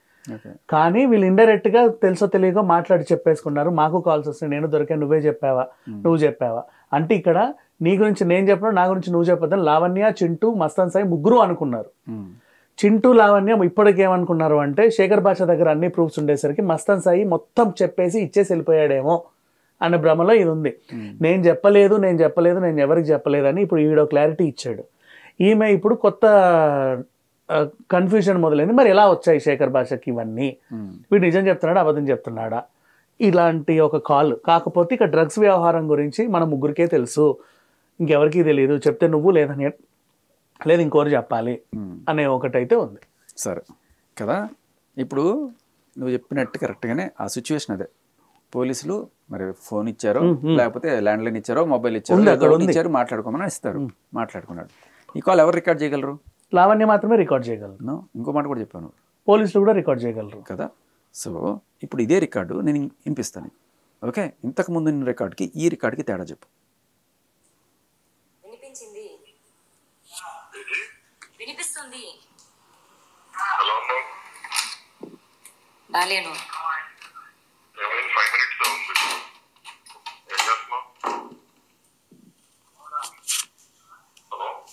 కానీ వీళ్ళు ఇండైరెక్ట్ గా తెలుసో తెలియకో మాట్లాడి చెప్పేసుకున్నారు, మాకు కాల్స్ వస్తాయి, నేను దొరికా, నువ్వే చెప్పావా, నువ్వు చెప్పావా అంటే ఇక్కడ నీ గురించి నేను చెప్పను, నా గురించి నువ్వు చెప్పొద్దని లావణ్య, చింటూ, మస్తాన్ సాయి ముగ్గురు అనుకున్నారు. చింటూ, లావణ్య ఇప్పటికేమనుకున్నారు అంటే శేఖర్ భాష దగ్గర అన్ని ప్రూఫ్స్ ఉండేసరికి మస్తాన్ సాయి మొత్తం చెప్పేసి ఇచ్చేసి వెళ్ళిపోయాడేమో అనే భ్రమలో ఇది ఉంది. నేను చెప్పలేదు నేను ఎవరికి చెప్పలేదని ఇప్పుడు ఈడో క్లారిటీ ఇచ్చాడు. ఈమె ఇప్పుడు కొత్త కన్ఫ్యూజన్ మొదలైంది. మరి ఎలా వచ్చాయి శేఖర్ భాషకి ఇవన్నీ, వీడు నిజం చెప్తున్నాడా అబద్ధం చెప్తున్నాడా, ఇలాంటి ఒక కాల్. కాకపోతే ఇక డ్రగ్స్ వ్యవహారం గురించి మన ముగ్గురికే తెలుసు, ఇంకెవరికి తెలియదు, చెప్తే నువ్వు లేదు ఇంకోరు చెప్పాలి అనే ఒకటైతే ఉంది. సరే కదా, ఇప్పుడు నువ్వు చెప్పినట్టు కరెక్ట్గానే ఆ సిచ్యువేషన్ అదే. పోలీసులు మరి ఫోన్ ఇచ్చారో లేకపోతే ల్యాండ్ లైన్ ఇచ్చారో మొబైల్ ఇచ్చారో మాట్లాడుకోమని ఇస్తారు, మాట్లాడుకున్నాడు. ఈ కాల్ ఎవరు రికార్డ్ చేయగలరు? లావణ్య మాత్రమే రికార్డ్ చేయగలరు. ఇంకో మాట కూడా చెప్పాను, పోలీసులు కూడా రికార్డ్ చేయగలరు కదా. సో ఇప్పుడు ఇదే రికార్డు నేను వినిపిస్తాను, ఓకే? ఇంతకు ముందు రికార్డుకి ఈ రికార్డుకి తేడా చెప్పు. వినిపిస్తుంది బాలేను.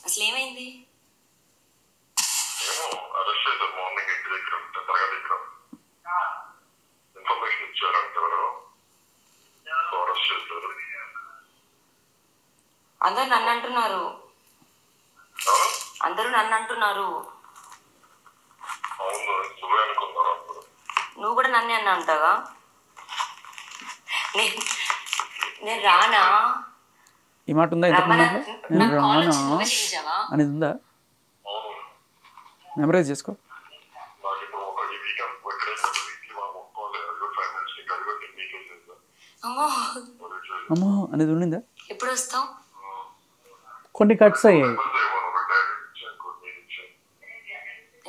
అసలు ఏమైంది? అందరూ నన్ను అంటున్నారు, నువ్వు కూడా నన్నే అన్నా అంటావా? నేను రానా? ఈ మాట ఉందా? నేను రానా అనేది ఉందా? మెమరైజ్ చేసుకో. అమ్మో అనేది ఉండిందా? ఎప్పుడు వస్తావు? కొన్ని కట్స్ అయ్యాయి.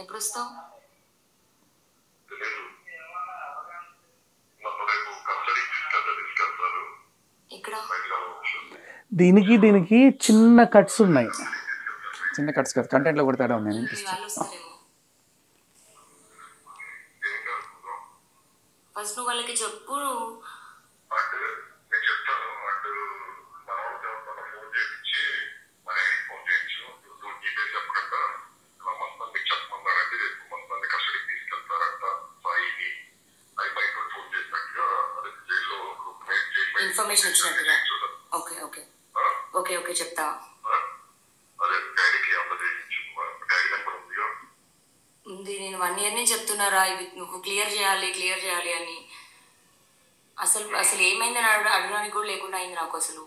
ఎప్పుడు వస్తావు? దీనికి చిన్న కట్స్ ఉన్నాయి. చిన్న కట్స్ కాదు, కంటెంట్లో కూడా తేడా ఉంది. నేను ఫస్ట్ నువ్వు వాళ్ళకి చెప్పు. ఇన్ఫర్మేషన్ ఇచ్చినట్టుగా. ఓకే ఓకే ఓకే ఓకే చెప్తా. నేను 1 ఇయర్ నుంచి చెప్తున్నారా ఇవి నువ్వు క్లియర్ చేయాలి అని అసలు ఏమైందని అడగడానికి కూడా లేకుండా అయింది నాకు అసలు.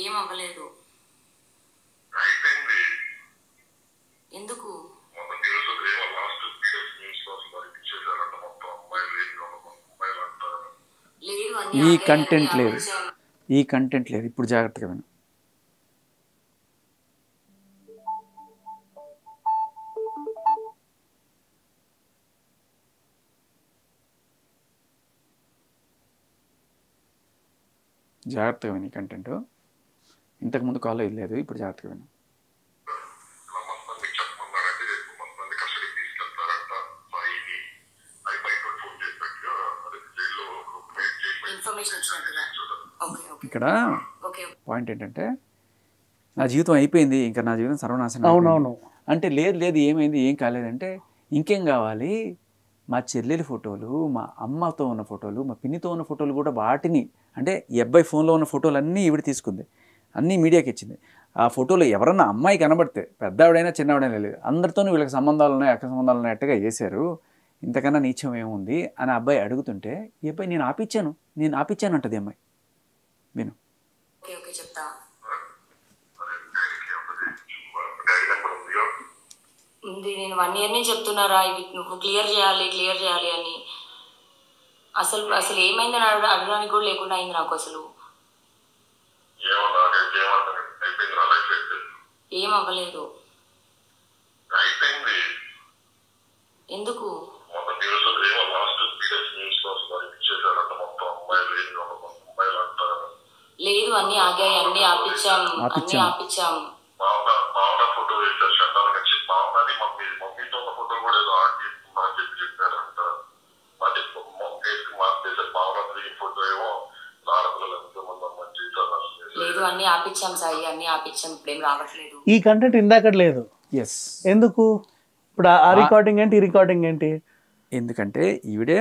ఏం అవ్వలేదు. ఎందుకు? లేదు ఈ కంటెంట్ లేదు, ఈ కంటెంట్ లేదు. ఇప్పుడు జాగ్రత్తగా విను. జాగ్రత్తగా విని కంటెంట్. ఇంతకుముందు కాల్ ఇది లేదు, ఇప్పుడు జాగ్రత్తగా విను. ఇక్కడ పాయింట్ ఏంటంటే నా జీవితం అయిపోయింది, ఇంకా నా జీవితం సర్వనాశనం అవునవును అంటే లేదు ఏమైంది, ఏం కాలేదంటే ఇంకేం కావాలి. మా చెల్లెలి ఫోటోలు, మా అమ్మతో ఉన్న ఫోటోలు, మా పిన్నితో ఉన్న ఫోటోలు కూడా వాటిని అంటే ఈ అబ్బాయి ఫోన్లో ఉన్న ఫోటోలు అన్నీ ఈవిడ తీసుకుంది, అన్నీ మీడియాకి ఇచ్చింది. ఆ ఫోటోలో ఎవరన్నా అమ్మాయి కనబడితే పెద్దవాడైనా చిన్నవాడైనా లేదు, అందరితోనూ వీళ్ళకి సంబంధాలు ఉన్నాయి, అక్క సంబంధాలు ఉన్నాయట్టుగా చేశారు, ఇంతకన్నా నీచం ఏముంది అని అబ్బాయి అడుగుతుంటే ఈ అబ్బాయి నేను ఆపిచ్చాను అంటది అమ్మాయి. విను. నేను 1 ఇయర్ నుంచి చెప్తున్నారా ఇవి నువ్వు క్లియర్ చేయాలి అని అసలు ఏమైందని అడగడానికి కూడా లేకుండా అయింది నాకు అసలు. ఏం అవ్వలేదు. ఎందుకు? లేదు అన్ని ఆగాయి, అన్ని ఆపిచ్చాం. లేదు అన్ని ఆపిచ్చాం సాయి, అన్ని ఆపిచ్చాం, ఇప్పుడేం రావట్లేదు. ఈ కంటెంట్ ఇందాక లేదు. ఎస్. ఎందుకు ఇప్పుడు ఆ రికార్డింగ్ ఏంటి, ఈ రికార్డింగ్ ఏంటి? ఎందుకంటే ఈవిడే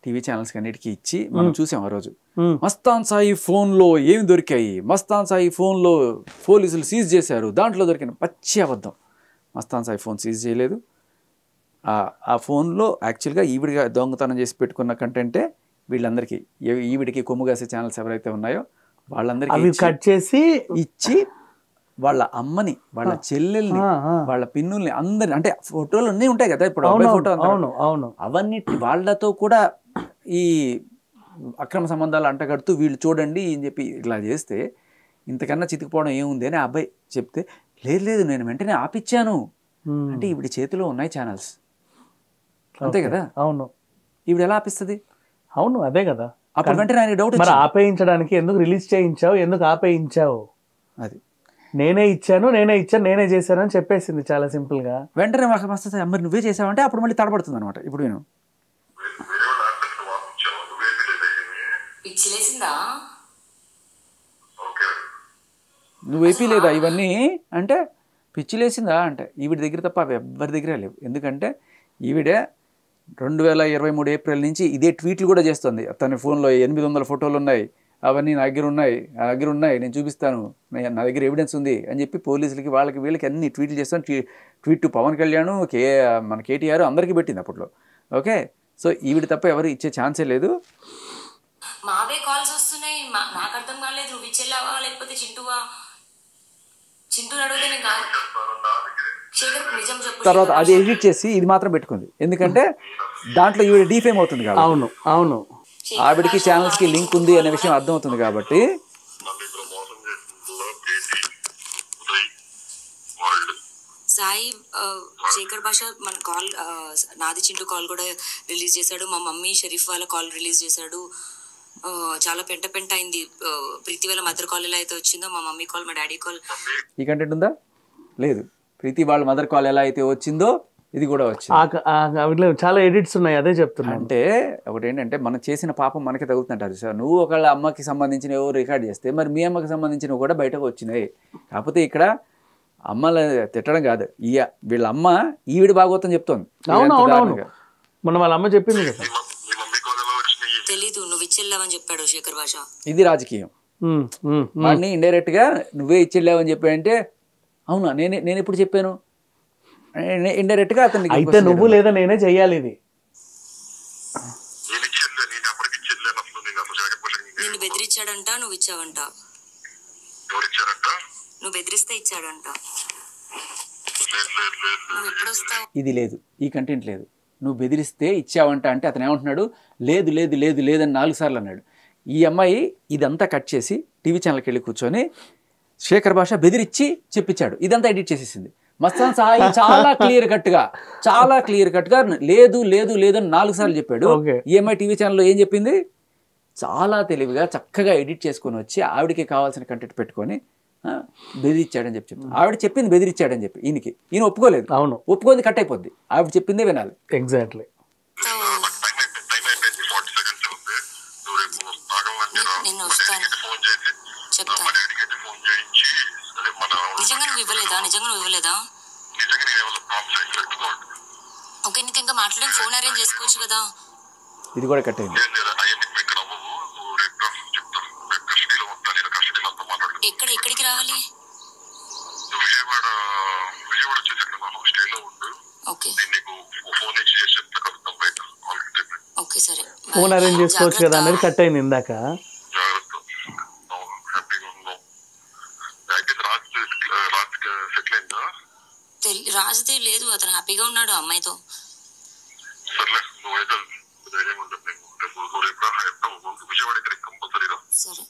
టీవీ ఛానల్స్ అన్నిటికీ ఇచ్చి మనం చూసాం ఆ రోజు. మస్తాన్ సాయి ఫోన్లో ఏమి దొరికాయి, మస్తాన్ సాయి ఫోన్లో పోలీసులు సీజ్ చేశారు, దాంట్లో దొరికిన పచ్చి అబద్ధం. మస్తాన్ సాయి ఫోన్ సీజ్ చేయలేదు. ఆ ఫోన్లో యాక్చువల్గా ఈవిడిగా దొంగతనం చేసి పెట్టుకున్న కంటెంటే వీళ్ళందరికీ, ఈవిడికి కొమ్ముగాసే ఛానల్స్ ఎవరైతే ఉన్నాయో వాళ్ళందరికీ కట్ చేసి ఇచ్చి వాళ్ళ అమ్మని, వాళ్ళ చెల్లెల్ని, వాళ్ళ పిన్నుల్ని అందరిని, అంటే ఫోటోలు అన్నీ ఉంటాయి కదా ఇప్పుడు అబ్బాయి ఫోటో, అవన్నీ వాళ్ళతో కూడా ఈ అక్రమ సంబంధాలు అంటగడుతూ వీళ్ళు చూడండి అని చెప్పి ఇట్లా చేస్తే ఇంతకన్నా చితికిపోవడం ఏముంది అని ఆ అబ్బాయి చెప్తే లేదు నేను వెంటనే ఆపిచ్చాను అంటే ఈవిడ చేతిలో ఉన్నాయి ఛానల్స్, అంతే కదా. అవును. ఈవిడ ఎలా ఆపిస్తుంది? అవును అదే కదా. అప్పుడు వెంటనే ఆయన డౌట్, మరి ఆపేయించడానికి ఎందుకు రిలీజ్ చేయించావు, ఎందుకు ఆపేయించావు? అది నేనే ఇచ్చాను నేనే చేశాను అని చెప్పేసింది చాలా సింపుల్ గా. వెంటనే మస్తు మరి నువ్వే చేసావంటే అప్పుడు మళ్ళీ తడబడుతుంది అనమాట. ఇప్పుడు నేను నువ్వు వేపీలేదా ఇవన్నీ అంటే పిచ్చిలేసిందా అంటే ఈవిడ దగ్గర తప్ప అవి ఎవరి దగ్గర లేవు. ఎందుకంటే ఈవిడే 2023 ఏప్రిల్ నుంచి ఇదే ట్వీట్లు కూడా చేస్తుంది. తన ఫోన్లో 800 ఫోటోలు ఉన్నాయి, అవన్నీ నా దగ్గర ఉన్నాయి, నేను చూపిస్తాను, నా దగ్గర ఎవిడెన్స్ ఉంది అని చెప్పి పోలీసులకి వాళ్ళకి వీళ్ళకి అన్ని ట్వీట్లు చేస్తాను. ట్వీట్ టు పవన్ కళ్యాణ్, మన కేటీఆర్ అందరికీ పెట్టింది అప్పట్లో. ఓకే, సో ఈవిడ తప్ప ఎవరు ఇచ్చే ఛాన్సే లేదు. మావే కాల్స్ వస్తున్నాయి, నాకు అర్థం కాలేదు నువ్వు ఇచ్చేలావా లేకపోతే చింటూ అడిగితే నేను కాదు. తర్వాత అది ఎడిట్ చేసి ఇది మాత్రం పెట్టుకుంది, ఎందుకంటే దాంట్లో ఈవిడ డీఫేమ్ అవుతుంది కాబట్టి. అవును ఆవిడకి ఛానల్స్కి లింక్ ఉంది అనే విషయం అర్థమవుతుంది కాబట్టి. సాయి శేఖర్ భాష మన కాల్, నాది చింటూ కాల్ కూడా రిలీజ్ చేశాడు, మా మమ్మీ షరీఫ్ వాళ్ళ కాల్ రిలీజ్ చేశాడు. చాలా పెంట అయింది. ప్రీతి వాళ్ళ మదర్ కాల్ ఎలా అయితే వచ్చిందో మా మమ్మీ కాల్, మా డాడీ కాల్. ఈ కంటెంట్ ఉందా? లేదు. ప్రీతి వాళ్ళ మదర్ కాల్ ఎలా అయితే వచ్చిందో ఇది కూడా వచ్చింది. చాలా ఎడిట్స్ ఉన్నాయి, అదే చెప్తున్నా. అంటే ఒకటి ఏంటంటే మనం చేసిన పాపం మనకి తగులుతుంటారు సార్. నువ్వు ఒకళ్ళ అమ్మకి సంబంధించిన ఏవో రికార్డ్ చేస్తే మరి మీ అమ్మకి సంబంధించినవి కూడా బయటకు వచ్చినాయి. కాకపోతే ఇక్కడ అమ్మలు తిట్టడం కాదు, వీళ్ళ అమ్మ ఈవిడ భాగవతం చెప్తోంది. మొన్న వాళ్ళ అమ్మ చెప్పింది కదా, తెలీదు నువ్వు ఇచ్చెళ్ళావని చెప్పాడు శేఖర్ భాష. ఇది రాజకీయం. వాడిని ఇండైరెక్ట్ గా నువ్వే ఇచ్చెళ్ళావని చెప్పాడంటే అవునా నేను ఎప్పుడు చెప్పాను? ఇండైరెక్ట్గా అతన్ని అయితే నువ్వు లేదా నేనే చెయ్యాలి ఇది. నిన్ను బెదిరించాడంట, నువ్వు ఇచ్చావంట. నువ్వు బెదిరిస్తే ఇచ్చాడంట. నువ్వు ఎప్పుడు వస్తావు? ఇది లేదు, ఈ కంటెంట్ లేదు. నువ్వు బెదిరిస్తే ఇచ్చావంట అంటే అతను ఏమంటున్నాడు? లేదు లేదు లేదు లేదని 4 సార్లు అన్నాడు. ఈ అమ్మాయి ఇదంతా కట్ చేసి టీవీ ఛానల్కి వెళ్ళి కూర్చొని శేఖర్ భాష బెదిరించి చెప్పించాడు. ఇదంతా ఎడిట్ చేసేసింది. మస్తాన్ సాయి చాలా క్లియర్ కట్గా లేదు లేదు లేదు అని 4 సార్లు చెప్పాడు. ఈ అమ్మాయి టీవీ ఛానల్లో ఏం చెప్పింది? చాలా తెలివిగా చక్కగా ఎడిట్ చేసుకొని వచ్చి ఆవిడకి కావాల్సిన కంటెంట్ పెట్టుకొని బెదిరించాడని చెప్పి ఆవిడ చెప్పింది బెదిరించాడని చెప్పి ఈయన ఒప్పుకోలేదు. అవును, ఒప్పుకోది కట్ అయిపోద్ది. ఆవిడ చెప్పిందే వినాలి. ఎగ్జాక్ట్లీ. నేను వస్తాను చెప్తాను. నిజంగా నువ్వు ఇవ్వలేదా? ఓకే, నీకు ఇంకా మాట్లాడడానికి ఫోన్ అరేంజ్ చేసుకోవచ్చు కదా. ఇది కూడా కట్ అయింది. ఎక్కడికి రావాలి? ఓకే ఓకే సరే, ఫోన్ అరేంజ్ చేసుకోవచ్చు కదా అనేది కట్ అయింది ఇందాక. రాజుదే లేదు, అతను హ్యాపీగా ఉన్నాడు అమ్మాయితో. సరే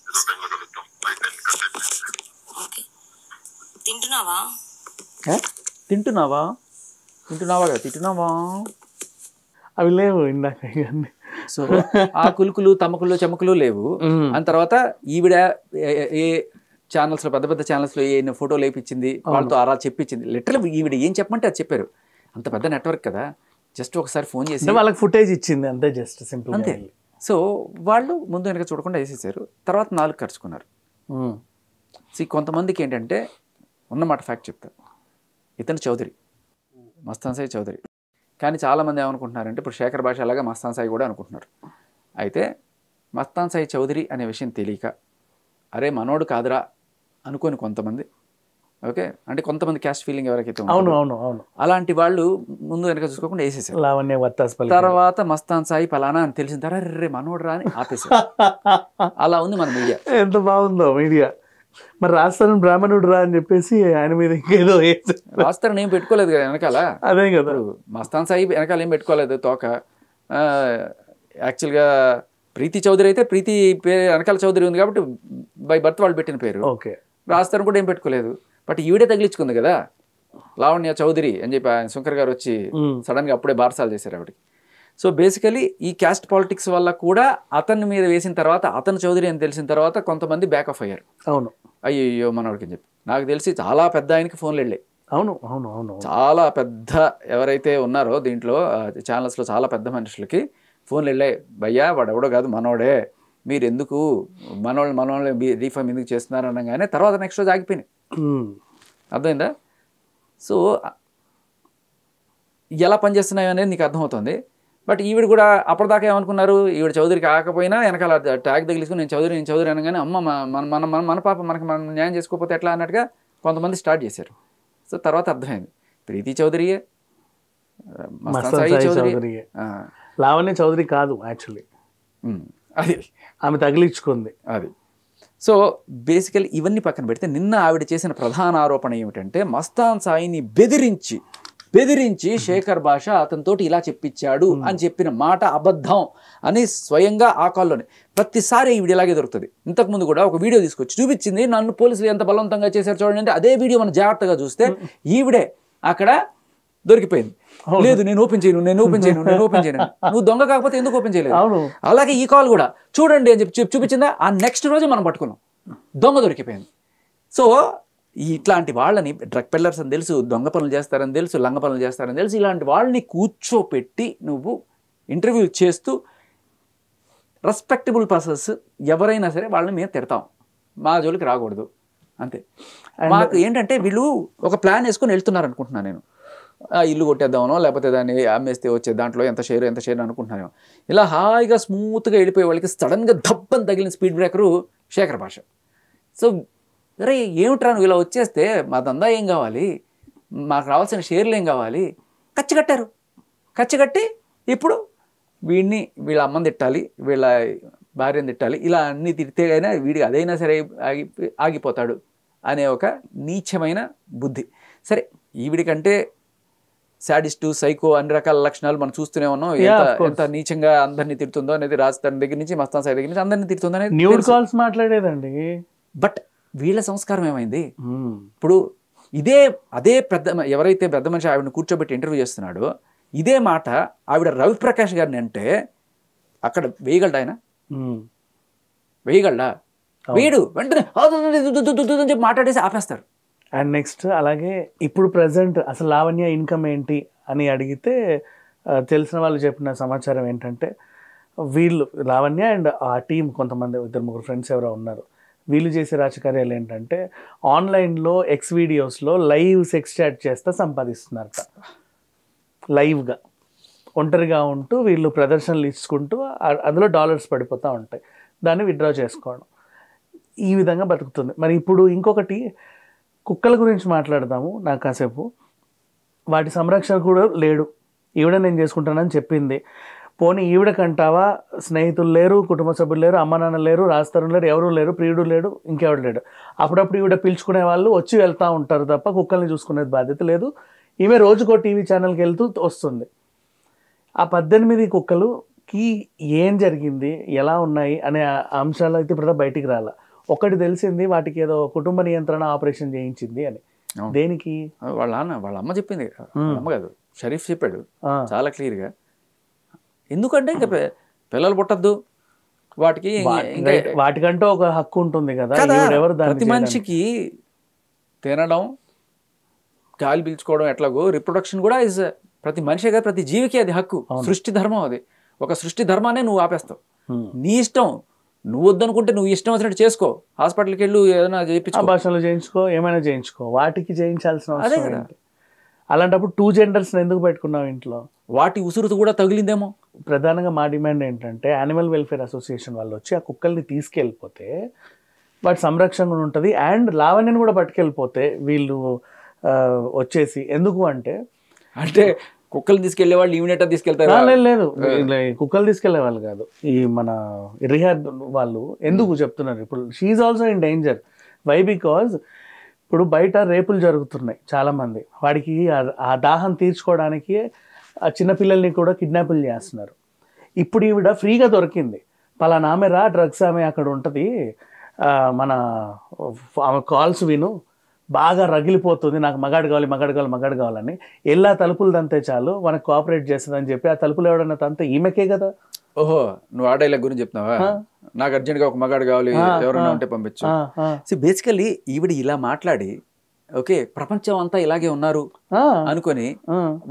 ఓకే. తింటున్నావా? అవి లేవు ఇందాక ఇవన్నీ. సో ఆ కులుకులు తమకులు చెమకులు లేవు. అని తర్వాత ఈవిడ ఏ ఛానల్స్లో పెద్ద పెద్ద ఛానల్స్లో ఏ ఫోటోలు వేయించింది, వాళ్ళతో అలా చెప్పించింది. లిటరల్ ఈవిడ ఏం చెప్పమంటే అది చెప్పారు. అంత పెద్ద నెట్వర్క్ కదా, జస్ట్ ఒకసారి ఫోన్ చేసి వాళ్ళకి ఫుటేజ్ ఇచ్చింది అంతే, జస్ట్ సింపుల్ అంతే. సో వాళ్ళు ముందు వెనక చూడకుండా వేసేసారు. తర్వాత 4 ఖర్చుకున్నారు. కొంతమందికి ఏంటంటే ఉన్నమాట ఫ్యాక్ట్ చెప్తారు. ఇతను చౌదరి, మస్తాన్ సాయి చౌదరి. కానీ చాలామంది ఏమనుకుంటున్నారంటే ఇప్పుడు శేఖర్ భాష అలాగా మస్తాన్ సాయి కూడా అనుకుంటున్నారు. అయితే మస్తాన్ సాయి చౌదరి అనే విషయం తెలియక అరే మనోడు కాదురా అనుకోని కొంతమంది, ఓకే, అంటే కొంతమంది క్యాస్ట్ ఫీలింగ్ ఎవరికైతే అలాంటి వాళ్ళు ముందు వెనక చూసుకోకుండా వేసేసారు. తర్వాత మస్తాన్ సాయి పలానా అని తెలిసిన తర్వాత రే మనోడు రా అని ఆపేసారు. అలా ఉంది మన మీడియా. ఎంత బాగుందో మీడియా. మరి రాస్తారని బ్రాహ్మణుడు రా అని చెప్పేసి ఆయన మీద ఇంకేదో రాస్తారని ఏం పెట్టుకోలేదు కదా వెనకాల. అదే కదా, మస్తాన్ సాయి వెనకాల ఏం పెట్టుకోలేదు తోక. యాక్చువల్గా ప్రీతి చౌదరి అయితే ప్రీతి పేరు వెనకాల చౌదరి ఉంది కాబట్టి బై బర్త్ వాళ్ళు పెట్టిన పేరు. ఓకే, రాస్తారని కూడా ఏం పెట్టుకోలేదు. బట్ ఈవిడే తగిలించుకుంది కదా లావణ్య చౌదరి అని చెప్పి ఆయన శంకర్ గారు వచ్చి సడన్గా అప్పుడే బార్సాలు చేశారు ఆవిడకి. సో బేసికలీ ఈ క్యాస్ట్ పాలిటిక్స్ వల్ల కూడా అతని మీద వేసిన తర్వాత అతను చౌదరి అని తెలిసిన తర్వాత కొంతమంది బ్యాక్ ఆఫ్ అయ్యారు. అవును, అయ్యో మనోడికి అని చెప్పి. నాకు తెలిసి చాలా పెద్ద ఆయనకి ఫోన్లు వెళ్ళాయి. అవును, చాలా పెద్ద ఎవరైతే ఉన్నారో దీంట్లో ఛానల్స్లో చాలా పెద్ద మనుషులకి ఫోన్లు వెళ్ళాయి. భయ్యా వాడు ఎవడో కాదు మనోడే, మీరు ఎందుకు మనోళ్ళని రీఫామ్ ఎందుకు చేస్తున్నారు అనగానే తర్వాత నెక్స్ట్ రోజు ఆగిపోయినాయి. అర్థమైందా? సో ఎలా పనిచేస్తున్నాయో అనేది నీకు అర్థమవుతుంది. బట్ ఈవిడ కూడా అప్పటిదాకా ఏమనుకున్నారు, ఈవిడ చౌదరికి కాకపోయినా వెనకాల ట్యాగ్ తగిలిసుకుని నేను చౌదరి అనగానే అమ్మ మన పాప మనకు మనం న్యాయం చేసుకోకపోతే ఎట్లా అన్నట్టుగా కొంతమంది స్టార్ట్ చేశారు. సో తర్వాత అర్థమైంది ప్రీతి చౌదరియే, మస్తాన్ సాయి చౌదరియే, లావణ్య చౌదరి కాదు యాక్చువల్లీ, అది ఆమె తగిలించుకుంది అది. సో బేసికలీ ఇవన్నీ పక్కన పెడితే నిన్న ఆవిడ చేసిన ప్రధాన ఆరోపణ ఏమిటంటే మస్తాన్ సాయిని బెదిరించి శేఖర్ భాష అతనితోటి ఇలా చెప్పించాడు అని చెప్పిన మాట అబద్ధం అని స్వయంగా ఆ కాల్లోనే. ప్రతిసారి ఈవిడ ఇలాగే దొరుకుతుంది. ఇంతకుముందు కూడా ఒక వీడియో తీసుకొచ్చి చూపించింది, నన్ను పోలీసులు ఎంత బలవంతంగా చేశారు చూడండి అంటే అదే వీడియో మనం జాగ్రత్తగా చూస్తే ఈవిడే అక్కడ దొరికిపోయింది. లేదు నేను ఓపెన్ చేయను నువ్వు దొంగ కాకపోతే ఎందుకు ఓపెన్ చేయలేదు. అలాగే ఈ కాల్ కూడా చూడండి అని చెప్పి చూపించిందా, ఆ నెక్స్ట్ రోజే మనం పట్టుకున్నాం, దొంగ దొరికిపోయింది. సో ఇట్లాంటి వాళ్ళని డ్రగ్ పెల్లర్స్ అని తెలుసు, దొంగ పనులు చేస్తారని తెలుసు, లంగ పనులు చేస్తారని తెలుసు, ఇలాంటి వాళ్ళని కూర్చోపెట్టి నువ్వు ఇంటర్వ్యూ చేస్తూ రెస్పెక్టబుల్ పర్సన్స్ ఎవరైనా సరే వాళ్ళని మేము తిడతాం, మా జోలికి రాకూడదు అంతే. మాకు ఏంటంటే వీళ్ళు ఒక ప్లాన్ వేసుకొని వెళ్తున్నారు అనుకుంటున్నాను నేను. ఇల్లు కొట్టేద్దామనో లేకపోతే దాన్ని అమ్మేస్తే వచ్చే దాంట్లో ఎంత షేర్ అనుకుంటున్నాను. ఇలా హాయిగా స్మూత్గా వెళ్ళిపోయే వాళ్ళకి సడన్గా దబ్బని తగిలిన స్పీడ్ బ్రేకరు శేఖర్ భాష. సో అరే ఏమిట్రా నువ్వు ఇలా వచ్చేస్తే మా దందా ఏం కావాలి, మాకు రావాల్సిన షేర్లు ఏం కావాలి, కట్టారు. కట్టి ఇప్పుడు వీళ్ళ అమ్మని తిట్టాలి, వీళ్ళ భార్యను తిట్టాలి, ఇలా అన్నీ తిడితే అయినా వీడికి అదైనా సరే ఆగిపోతాడు అనే ఒక నీచమైన బుద్ధి. సరే ఈవిడికంటే సాడిస్టు, సైకో అన్ని రకాల లక్షణాలు మనం చూస్తూనే ఉన్నాం. ఎంత నీచంగా అందరినీ తిడుతుందో అనేది రాజస్థాన్ దగ్గర నుంచి మస్తాన్ సాయి దగ్గర నుంచి అందరినీ తిడుతుందో అనేది న్యూడ్ కాల్స్ మాట్లాడేదండి. బట్ వీళ్ళ సంస్కారం ఏమైంది? ఇప్పుడు అదే ఎవరైతే పెద్ద మనిషి ఆవిడని కూర్చోబెట్టి ఇంటర్వ్యూ చేస్తున్నాడో ఇదే మాట ఆవిడ రవిప్రకాష్ గారిని అంటే అక్కడ వేయగలడా ఆయన? వేయగలడా? వేయడు. వెంటనే చెప్పి మాట్లాడేసి ఆపేస్తారు. అండ్ నెక్స్ట్ అలాగే ఇప్పుడు ప్రజెంట్ అసలు లావణ్య ఇన్కమ్ ఏంటి అని అడిగితే తెలిసిన వాళ్ళు చెప్పిన సమాచారం ఏంటంటే వీళ్ళు లావణ్య అండ్ ఆ టీం కొంతమంది 2-3 ఫ్రెండ్స్ ఎవరో ఉన్నారు, వీళ్ళు చేసే రాజకార్యాలు ఏంటంటే ఆన్లైన్లో ఎక్స్ వీడియోస్లో లైవ్ సెక్స్ చాట్ చేస్తే సంపాదిస్తున్నారట. లైవ్గా ఒంటరిగా ఉంటూ వీళ్ళు ప్రదర్శనలు ఇచ్చుకుంటూ అందులో డాలర్స్ పడిపోతూ ఉంటాయి, దాన్ని విత్డ్రా చేసుకోవడం, ఈ విధంగా బతుకుతుంది. మరి ఇప్పుడు ఇంకొకటి కుక్కల గురించి మాట్లాడదాము నాకు కాసేపు. వాటి సంరక్షణ కూడా లేడు, ఈవిడ నేను చేసుకుంటానని చెప్పింది. పోనీ ఈవిడకంటావా స్నేహితులు లేరు, కుటుంబ సభ్యులు లేరు, అమ్మ నాన్న లేరు, రాస్తారు లేరు, ఎవరు లేరు, ప్రియుడు లేడు, ఇంకెవడు లేడు. అప్పుడప్పుడు ఈవిడ పిలుచుకునే వాళ్ళు వచ్చి వెళ్తూ ఉంటారు తప్ప కుక్కల్ని చూసుకునేది బాధ్యత లేదు. ఈమె రోజుకో టీవీ ఛానల్కి వెళ్తూ వస్తుంది. ఆ 18 కుక్కలుకి ఏం జరిగింది, ఎలా ఉన్నాయి అనే అంశాలు అయితే ఇప్పుడు బయటికి రాల. ఒకటి తెలిసింది, వాటికి ఏదో కుటుంబ నియంత్రణ ఆపరేషన్ చేయించింది అని. దేనికి? వాళ్ళ అమ్మ చెప్పింది, అమ్మ కాదు షరీఫ్ చెప్పాడు చాలా క్లియర్గా. ఎందుకంటే ఇంకా పిల్లలు పుట్టద్దు వాటికి, వాటికంటూ ఒక హక్కు ఉంటుంది కదా. ప్రతి మనిషికి తినడం, గాలి పీల్చుకోవడం ఎట్లాగో రిప్రొడక్షన్ కూడా ఇస్ ప్రతి మనిషి కదా, ప్రతి జీవికి అది హక్కు, సృష్టి ధర్మం. అది ఒక సృష్టి ధర్మాన్ని నువ్వు ఆపేస్తావు. నీ ఇష్టం, నువ్వు వద్దనుకుంటే నువ్వు ఇష్టం వచ్చినట్టు చేసుకో, హాస్పిటల్కి వెళ్ళు, ఏదైనా చేయించుకో, భాషలు చేయించుకో, ఏమైనా చేయించుకో, వాటికి చేయించాల్సిన అవసరం ఏంటి? అలాంటప్పుడు 2 జెండర్స్ ఎందుకు పెట్టుకున్నావు ఇంట్లో? వాటి ఉసురుతో కూడా తగిలిందేమో. ప్రధానంగా మా డిమాండ్ ఏంటంటే యానిమల్ వెల్ఫేర్ అసోసియేషన్ వాళ్ళు వచ్చి ఆ కుక్కల్ని తీసుకెళ్ళిపోతే వాటి సంరక్షణ ఉంటుంది. అండ్ లావణ్యని కూడా పట్టుకెళ్ళిపోతే వీళ్ళు వచ్చేసి, ఎందుకు అంటే కుక్కలు తీసుకెళ్లే వాళ్ళు ఈవినేటా తీసుకెళ్తారు? లేదు, కుక్కలు తీసుకెళ్లే వాళ్ళు కాదు, ఈ మన రిహాబ్ వాళ్ళు. ఎందుకు చెప్తున్నారు? ఇప్పుడు she also in danger. Why? Because ఇప్పుడు బయట రేపులు జరుగుతున్నాయి చాలామంది, వాడికి ఆ దాహం తీర్చుకోవడానికి ఆ చిన్నపిల్లల్ని కూడా కిడ్నాపులు చేస్తున్నారు. ఇప్పుడు ఈవిడ ఫ్రీగా దొరికింది, పలానా ఆమె రా, డ్రగ్స్ ఆమె అక్కడ ఉంటుంది, మన ఆమె కాల్స్ విను, బాగా రగిలిపోతుంది, నాకు మగాడు కావాలని ఎలా తలుపులు తంతే చాలు మనకు కోఆపరేట్ చేస్తుందని చెప్పి ఆ తలుపులు ఎవడన్నా తంతే ఈమెకే కదా. ఓహో, నువ్వు ఆడేలా గురించి చెప్తున్నావా? నాకు అర్జెంట్గా ఒక మగాడు కావాలి, ఎవరైనా ఉంటే పంపించు. సో బేసికల్లీ ఈవిడ ఇలా మాట్లాడి ఓకే ప్రపంచం అంతా ఇలాగే ఉన్నారు అనుకొని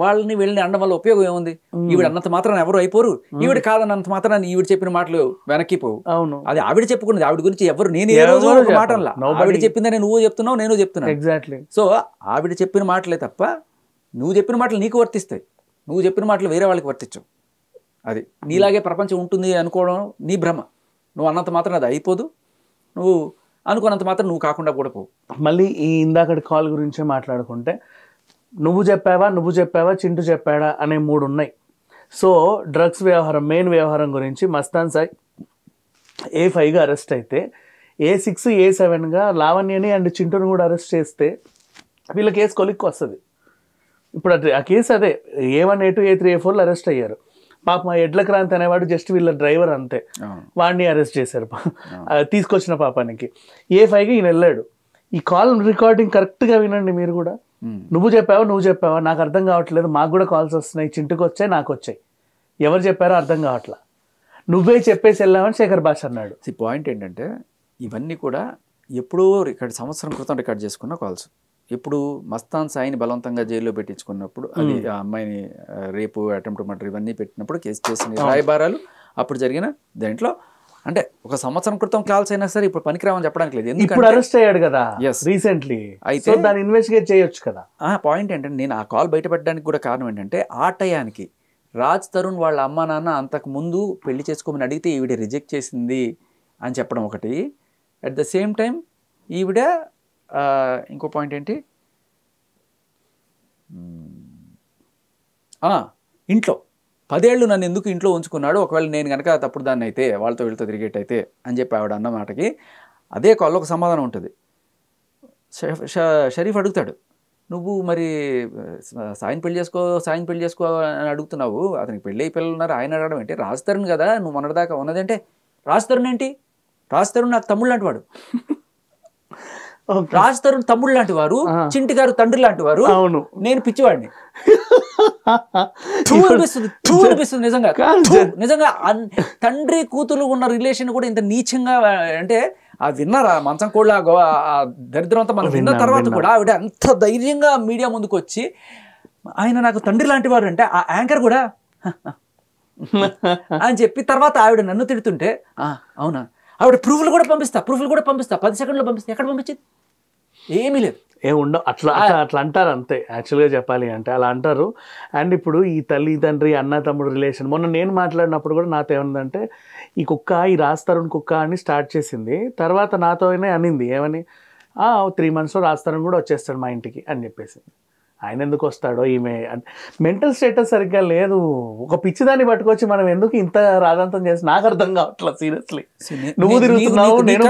వాళ్ళని వీళ్ళని అనడం వల్ల ఉపయోగం ఏముంది? ఈవిడ అన్నంత మాత్రాన్ని ఎవరు అయిపోరు, ఈవిడ కాదన్నంత మాత్రాన్ని ఈవిడ చెప్పిన మాటలు వెనక్కి పోవు. అవును, అది ఆవిడ చెప్పుకున్నది, ఆవిడ గురించి ఎవరు, నేను ఏ రోజు ఒక మాట అనలా, ఆవిడ చెప్పిందని నువ్వు చెప్తున్నావు, నేను చెప్తున్నా. ఎగ్జాక్ట్లీ. సో ఆవిడ చెప్పిన మాటలే తప్ప నువ్వు చెప్పిన మాటలు నీకు వర్తిస్తాయి, నువ్వు చెప్పిన మాటలు వేరే వాళ్ళకి వర్తించవు. అది నీలాగే ప్రపంచం ఉంటుంది అనుకోవడం నీ భ్రమ. నువ్వు అన్నంత మాత్రం అది అయిపోదు, నువ్వు అనుకున్నంత మాత్రం నువ్వు కాకుండా కూడా పోవు. మళ్ళీ ఈ ఇందాకటి కాల్ గురించే మాట్లాడుకుంటే నువ్వు చెప్పావా చింటూ చెప్పాడా అనే 3 ఉన్నాయి. సో డ్రగ్స్ వ్యవహారం, మెయిన్ వ్యవహారం గురించి మస్తాన్ సాయి A5గా అరెస్ట్ అయితే A6 A7గా లావణ్యని అండ్ చింటూని కూడా అరెస్ట్ చేస్తే వీళ్ళ కేసు కొలిక్కి వస్తుంది. ఇప్పుడు ఆ కేసు అదే A1 A2 A3 A4 arrest అయ్యారు. పాపం ఎడ్ల క్రాంతి అనేవాడు జస్ట్ వీళ్ళ డ్రైవర్ అంతే, వాడిని అరెస్ట్ చేశారు తీసుకొచ్చిన పాపానికి. A5కి ఈయన వెళ్ళాడు. ఈ కాల్ రికార్డింగ్ కరెక్ట్గా వినండి మీరు కూడా. నువ్వు చెప్పావా నాకు అర్థం కావట్లేదు, మాకు కూడా కాల్స్ వస్తున్నాయి, చింటుకు వచ్చాయి, నాకు వచ్చాయి, ఎవరు చెప్పారో అర్థం కావట్లా, నువ్వే చెప్పేసి వెళ్ళామని శేఖర్ భాష అన్నాడు. పాయింట్ ఏంటంటే ఇవన్నీ కూడా ఎప్పుడో సంవత్సరం క్రితం రికార్డ్ చేసుకున్న కాల్స్. ఇప్పుడు మస్తాన్ సాయిని బలవంతంగా జైల్లో పెట్టించుకున్నప్పుడు, అది ఆ అమ్మాయిని రేపు అటెంప్ట్ మర్డర్ ఇవన్నీ పెట్టినప్పుడు కేసు చేసిన రాయబారాలు అప్పుడు జరిగిన దాంట్లో అంటే ఒక సంవత్సరం క్రితం కాల్స్ అయినా సరే ఇప్పుడు పనికిరామని చెప్పడానికి లేదు. ఇప్పుడు అరెస్ట్ అయ్యాడు కదా రీసెంట్లీ, అయితే దాన్ని ఇన్వెస్టిగేట్ చేయొచ్చు కదా. పాయింట్ ఏంటంటే నేను ఆ కాల్ బయటపడడానికి కూడా కారణం ఏంటంటే ఆ టయానికి రాజ్ తరుణ్ వాళ్ళ అమ్మా నాన్న అంతకు ముందు పెళ్లి చేసుకోమని అడిగితే ఈవిడ రిజెక్ట్ చేసింది అని చెప్పడం ఒకటి. అట్ ద సేమ్ టైం ఈవిడ ఇంకో పాయింట్ ఏంటి, ఇంట్లో 10 ఏళ్ళు నన్ను ఎందుకు ఇంట్లో ఉంచుకున్నాడు, ఒకవేళ నేను కనుక తప్పుడు దాన్ని అయితే వాళ్ళతో వీళ్ళతో తిరిగేటైతే అని చెప్పి ఆవిడ అన్న మాటకి అదే కాల్లో ఒక సమాధానం ఉంటుంది. షరీఫ్ అడుగుతాడు, నువ్వు మరి సాయిని పెళ్లి చేసుకో అని అడుగుతున్నావు, అతనికి పెళ్ళి పిల్లలు ఉన్నారు, ఆయన అడగడం ఏంటి, రాజ్ తరుణ్ కదా నువ్వు మొన్నటిదాకా ఉన్నదంటే, రాజ్ తరుణ్ ఏంటి, రాజ్ తరుణ్ నాకు తమ్ముడు లాంటి వాడు, రాజ్ తరుణ్ తమ్ముడు లాంటి వారు, చింటి గారు తండ్రి లాంటి వారు, నేను పిచ్చివాడిని. అనిపిస్తుంది నిజంగా. నిజంగా తండ్రి కూతురు ఉన్న రిలేషన్ కూడా ఇంత నీచంగా అంటే ఆ విన్నారా మంచం కోళ్ళ దరిద్రం అంతా మనం విన్న తర్వాత కూడా ఆవిడ అంత ధైర్యంగా మీడియా ముందుకు వచ్చి ఆయన నాకు తండ్రి లాంటి వాడు అంటే ఆ యాంకర్ కూడా అని చెప్పి తర్వాత ఆవిడ నన్ను తిడుతుంటే అవునా, ఆవిడ ప్రూఫ్లు కూడా పంపిస్తా 10 సెకండ్లో పంపిస్తా. ఎక్కడ పంపించింది? ఏమీ లేదు. ఉండవు అట్లా అంటారు అంతే. యాక్చువల్గా చెప్పాలి అంటే అలా అంటారు. అండ్ ఇప్పుడు ఈ తల్లి తండ్రి అన్న తమ్ముడు రిలేషన్ మొన్న నేను మాట్లాడినప్పుడు కూడా నాతో ఏముందంటే ఈ రాజ్ తరుణ్ కుక్క అని స్టార్ట్ చేసింది. తర్వాత నాతోనే అనింది ఏమని, 3 monthsలో రాజ్ తరుణ్ కూడా వచ్చేస్తాడు మా ఇంటికి అని చెప్పేసింది. ఆయన ఎందుకు వస్తాడో, ఈమె మెంటల్ స్టేటస్ సరిగ్గా లేదు. ఒక పిచ్చిదాన్ని పట్టుకొచ్చి మనం ఎందుకు ఇంత రాదంతం చేసి నాకు అర్థం కావట్లేదు. సీరియస్లీ నువ్వు తిరుగుతున్నావు, నేను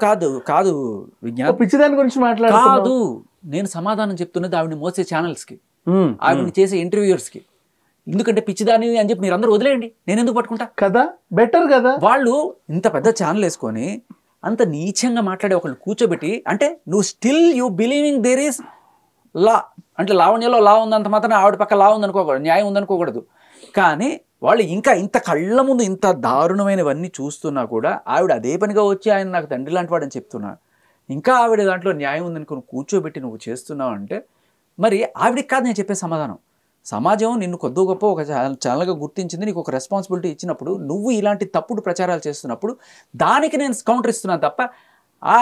కాదు పిచ్చిదాని గురించి మాట్లాడదు. నేను సమాధానం చెప్తున్నది ఆవిడని మోసే ఛానల్స్కి, ఆవిడని చేసే ఇంటర్వ్యూయర్స్కి. ఎందుకంటే పిచ్చిదాని అని చెప్పి మీరు అందరూ వదిలేయండి, నేను ఎందుకు పట్టుకుంటా కదా, బెటర్ కదా. వాళ్ళు ఇంత పెద్ద ఛానల్ వేసుకొని అంత నీచంగా మాట్లాడే ఒకళ్ళు కూర్చోబెట్టి, అంటే నువ్వు still you believing there is law, అంటే లావణ్యలో లా ఉందంత మాత్రం ఆవిడ పక్క లా ఉందనుకోకూడదు, న్యాయం ఉందనుకోకూడదు. కానీ వాళ్ళు ఇంకా ఇంత కళ్ళ ముందు ఇంత దారుణమైనవన్నీ చూస్తున్నా కూడా ఆవిడ అదే పనిగా వచ్చి ఆయన నాకు తండ్రి లాంటి వాడని చెప్తున్నా, ఇంకా ఆవిడ దాంట్లో న్యాయం ఉందనుకుని కూర్చోబెట్టి నువ్వు చేస్తున్నావు అంటే మరి ఆవిడకి కాదు నేను చెప్పే సమాధానం. సమాజం నిన్ను కొద్దో గొప్ప ఒక ఛానల్గా గుర్తించింది, నీకు ఒక రెస్పాన్సిబిలిటీ ఇచ్చినప్పుడు నువ్వు ఇలాంటి తప్పుడు ప్రచారాలు చేస్తున్నప్పుడు దానికి నేను కౌంటర్ ఇస్తున్నాను తప్ప ఆ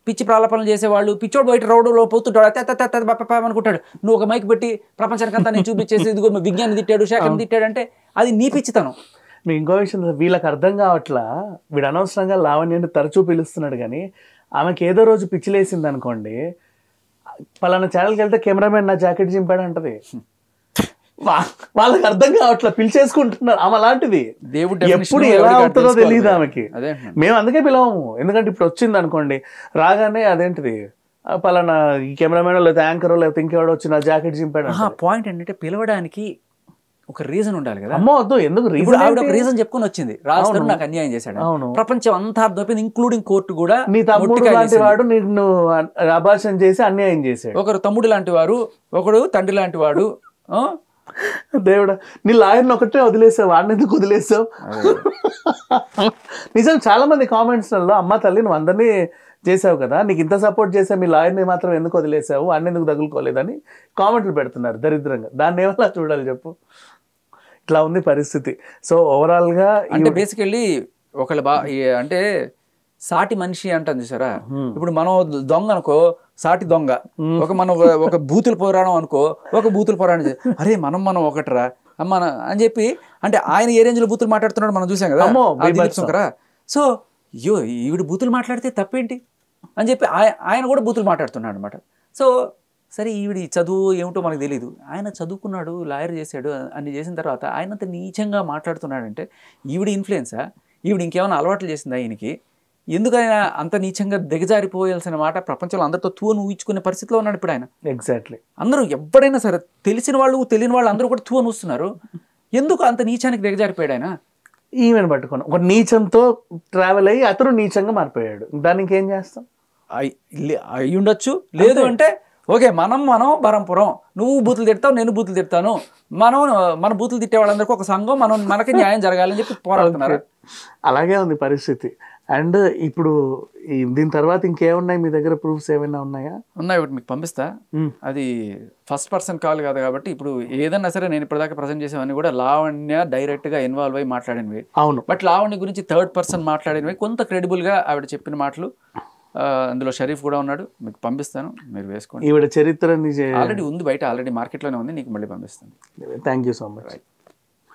పిచ్చి ప్రాలాపనలు చేసేవాళ్ళు, పిచ్చోడు బయట రోడ్డులో పోతుంటాడు అనుకుంటాడు, నువ్వు ఒక మైక్ పెట్టి ప్రపంచానికంతా నేను చూపించేసి ఇదిగో విజ్ఞాన్ని తిట్టాడు, శాఖని తిట్టాడు అంటే అది నీ పిచ్చితనం. మీ ఇంకో విషయం వీళ్ళకి అర్థం కావట్లా, వీడు అనవసరంగా లావణ్యని తరచూ పిలుస్తున్నాడు కానీ ఆమెకి ఏదో రోజు పిచ్చిలేసింది అనుకోండి, పలానా ఛానల్కి వెళ్తే కెమెరామెన్ నా జాకెట్ చింపాడు అంటది. వాళ్ళకి అర్థం కావట్లా, పిలిచేసుకుంటున్నారు. ఆమె అలాంటిది, ఎప్పుడు ఎలా అవుతుందో తెలియదు ఆమెకి. మేము అందుకే పిలవము, ఎందుకంటే ఇప్పుడు వచ్చింది అనుకోండి రాగానే అదేంటిది పలానా ఈ కెమెరామెన్ లేకపోతే యాంకర్ లేకపోతే ఇంకెవడో వచ్చి నా జాకెట్ చింపాడు. పాయింట్ ఏంటంటే పిలవడానికి ఒక రీజన్ ఉండాలి కదా. అమ్మో వద్దు, ఎందుకు రీజన్ చెప్పుకొని వచ్చింది, రాజ్ తరుణ్ నాకు అన్యాయం చేశాడు, ప్రపంచం అంతా అర్థమైంది, ఇంక్లూడింగ్ కోర్టు కూడా. నీ తమ్ముడు లాంటి వాడు నిన్ను అభాషణ చేసి అన్యాయం చేశాడు. ఒకరు తమ్ముడు లాంటి వారు, ఒకడు తండ్రి లాంటి వాడు. దేవుడా, నీ లాయర్ని ఒకటే వదిలేసావు, వాడిని ఎందుకు వదిలేసావు? నిజం చాలా మంది కామెంట్స్లలో అమ్మ తల్లి నువ్వు అందరినీ చేసావు కదా, నీకు ఇంత సపోర్ట్ చేసా, మీ లాయర్ని మాత్రం ఎందుకు వదిలేసావు, వాడిని ఎందుకు తగులుకోలేదని కామెంట్లు పెడుతున్నారు దరిద్రంగా. దాన్ని ఏమన్నా చూడాలి చెప్పు, ఇట్లా ఉంది పరిస్థితి. సో ఓవరాల్గా అంటే బేసికల్లీ ఒకళ్ళు అంటే సాటి మనిషి అంటాం చూసారా, ఇప్పుడు మనం దొంగ అనుకో, సాటి దొంగ, ఒక బూతుల పురాణం అనుకో, ఒక బూతుల పురాణం, అరే మనం ఒకటరా అమ్మ అని చెప్పి, అంటే ఆయన ఏ రేంజ్ లో బూతులు మాట్లాడుతున్నాడు మనం చూసాం కదా. సో ఈవిడ బూతులు మాట్లాడితే తప్పేంటి అని చెప్పి ఆయన కూడా బూతులు మాట్లాడుతున్నాడు అనమాట. సో సరే ఈవిడి చదువు ఏమిటో మనకు తెలియదు, ఆయన చదువుకున్నాడు, లాయర్ చేశాడు, అన్ని చేసిన తర్వాత ఆయనంత నీచంగా మాట్లాడుతున్నాడంటే ఈవిడ ఇన్ఫ్లుయెన్సా, ఈవిడ ఇంకేమైనా అలవాట్లు చేసిందా ఈయనకి? ఎందుకైనా అంత నీచంగా దిగజారిపోయాల్సిన మాట ప్రపంచంలో అందరితో తూను ఊహించుకునే పరిస్థితిలో ఉన్నాడు ఇప్పుడు ఆయన. ఎగ్జాక్ట్లీ, అందరూ ఎప్పుడైనా సరే తెలిసిన వాళ్ళు తెలియని వాళ్ళు అందరూ కూడా తూను వస్తున్నారు. ఎందుకు అంత నీచానికి దిగజారిపోయాడు ఆయన? ఈమెను పట్టుకున్నాం, ఒక నీచంతో ట్రావెల్ అయ్యి అతను నీచంగా మారిపోయాడు. దానికి ఏం చేస్తాం? అయి ఉండొచ్చు, లేదు అంటే ఓకే మనం బరంపురం, నువ్వు బూతులు తిడతావు, నేను బూతులు తిడతాను, మన బూతులు తిట్టే వాళ్ళందరికీ ఒక సంఘం, మనకి న్యాయం జరగాలని చెప్పి పోరాడుతున్నారు. అలాగే ఉంది పరిస్థితి. అండ్ ఇప్పుడు దీని తర్వాత ఇంకేమున్నాయి మీ దగ్గర? ప్రూఫ్స్ ఏమైనా ఉన్నాయా? ఉన్నాయి, ఒకటి మీకు పంపిస్తా. అది ఫస్ట్ పర్సన్ కాల్ కాదు కాబట్టి ఇప్పుడు ఏదన్నా సరే నేను ఇప్పటిదాకా ప్రజెంట్ చేసేవన్నీ కూడా లావణ్య డైరెక్ట్ గా ఇన్వాల్వ్ అయ్యి మాట్లాడినవి. అవును, బట్ లావణ్య గురించి థర్డ్ పర్సన్ మాట్లాడినవి కొంత క్రెడిబుల్ గా ఆవిడ చెప్పిన మాటలు. అందులో షరీఫ్ కూడా ఉన్నాడు, మీకు పంపిస్తాను, మీరు వేసుకోండి. ఈవిడ చరిత్ర ఆల్రెడీ ఉంది బయట, ఆల్రెడీ మార్కెట్లోనే ఉంది, నీకు మళ్ళీ పంపిస్తాను. Thank you so much.